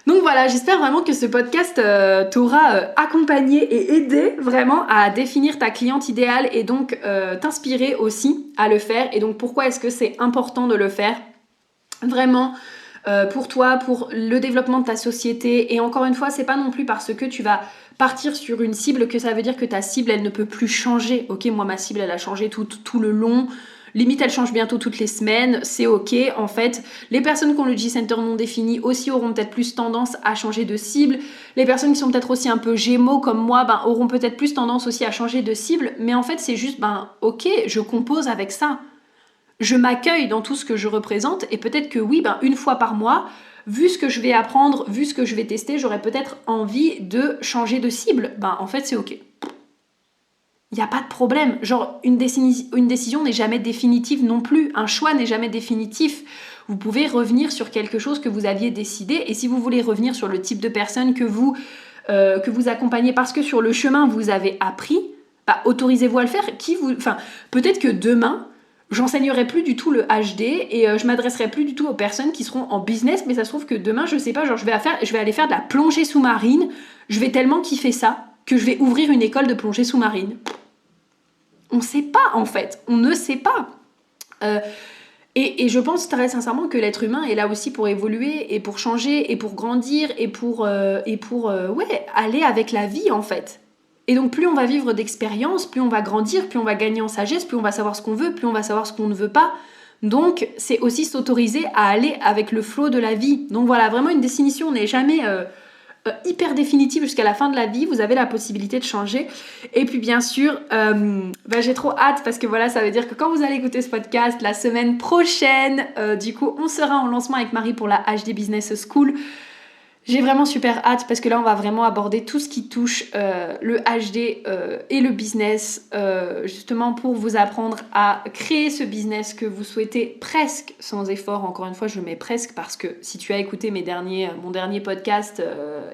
B: Donc voilà, j'espère vraiment que ce podcast t'aura accompagné et aidé vraiment à définir ta cliente idéale et donc t'inspirer aussi à le faire. Et donc pourquoi est-ce que c'est important de le faire vraiment pour toi, pour le développement de ta société. Et encore une fois, c'est pas non plus parce que tu vas partir sur une cible que ça veut dire que ta cible, elle ne peut plus changer. Ok, moi ma cible, elle a changé tout le long. Limite, elle change bientôt toutes les semaines, c'est ok. En fait, les personnes qui ont le G-Center non défini aussi auront peut-être plus tendance à changer de cible. Les personnes qui sont peut-être aussi un peu gémeaux comme moi, auront peut-être plus tendance aussi à changer de cible. Mais en fait, c'est juste, ok, je compose avec ça. Je m'accueille dans tout ce que je représente et peut-être que oui, une fois par mois, vu ce que je vais apprendre, vu ce que je vais tester, j'aurais peut-être envie de changer de cible. En fait, c'est ok. Il n'y a pas de problème. Genre, une décision n'est jamais définitive non plus. Un choix n'est jamais définitif. Vous pouvez revenir sur quelque chose que vous aviez décidé. Et si vous voulez revenir sur le type de personne que vous accompagnez parce que sur le chemin, vous avez appris, autorisez-vous à le faire. Peut-être que demain, j'enseignerai plus du tout le HD et je m'adresserai plus du tout aux personnes qui seront en business. Mais ça se trouve que demain, je sais pas, genre je vais aller faire de la plongée sous-marine. Je vais tellement kiffer ça que je vais ouvrir une école de plongée sous-marine. On ne sait pas en fait, on ne sait pas. Et je pense très sincèrement que l'être humain est là aussi pour évoluer et pour changer et pour grandir et pour aller avec la vie en fait. Et donc plus on va vivre d'expériences, plus on va grandir, plus on va gagner en sagesse, plus on va savoir ce qu'on veut, plus on va savoir ce qu'on ne veut pas. Donc c'est aussi s'autoriser à aller avec le flow de la vie. Donc voilà, vraiment une définition n'est jamais hyper définitive jusqu'à la fin de la vie. Vous avez la possibilité de changer. Et puis bien sûr, j'ai trop hâte parce que voilà, ça veut dire que quand vous allez écouter ce podcast, la semaine prochaine, du coup, on sera en lancement avec Marie pour la HD Business School. J'ai vraiment super hâte parce que là on va vraiment aborder tout ce qui touche le HD et le business justement pour vous apprendre à créer ce business que vous souhaitez presque sans effort. Encore une fois je mets presque parce que si tu as écouté mon dernier podcast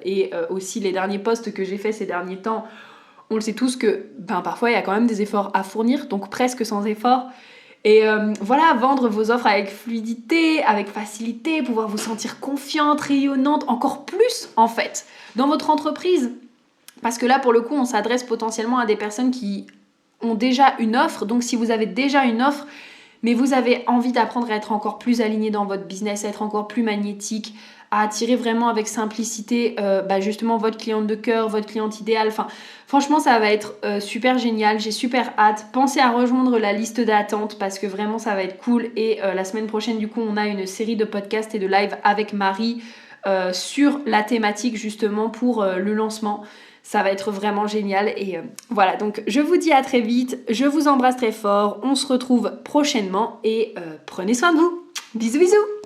B: et aussi les derniers posts que j'ai fait ces derniers temps, on le sait tous que parfois il y a quand même des efforts à fournir, donc presque sans effort. Et voilà, vendre vos offres avec fluidité, avec facilité, pouvoir vous sentir confiante, rayonnante, encore plus en fait, dans votre entreprise. Parce que là, pour le coup, on s'adresse potentiellement à des personnes qui ont déjà une offre. Donc si vous avez déjà une offre, mais vous avez envie d'apprendre à être encore plus aligné dans votre business, à être encore plus magnétique, à attirer vraiment avec simplicité justement votre cliente de cœur, votre cliente idéale. Enfin, franchement, ça va être super génial. J'ai super hâte. Pensez à rejoindre la liste d'attente parce que vraiment, ça va être cool. Et la semaine prochaine, du coup, on a une série de podcasts et de live avec Marie sur la thématique justement pour le lancement. Ça va être vraiment génial. Et voilà, donc je vous dis à très vite. Je vous embrasse très fort. On se retrouve prochainement et prenez soin de vous. Bisous, bisous.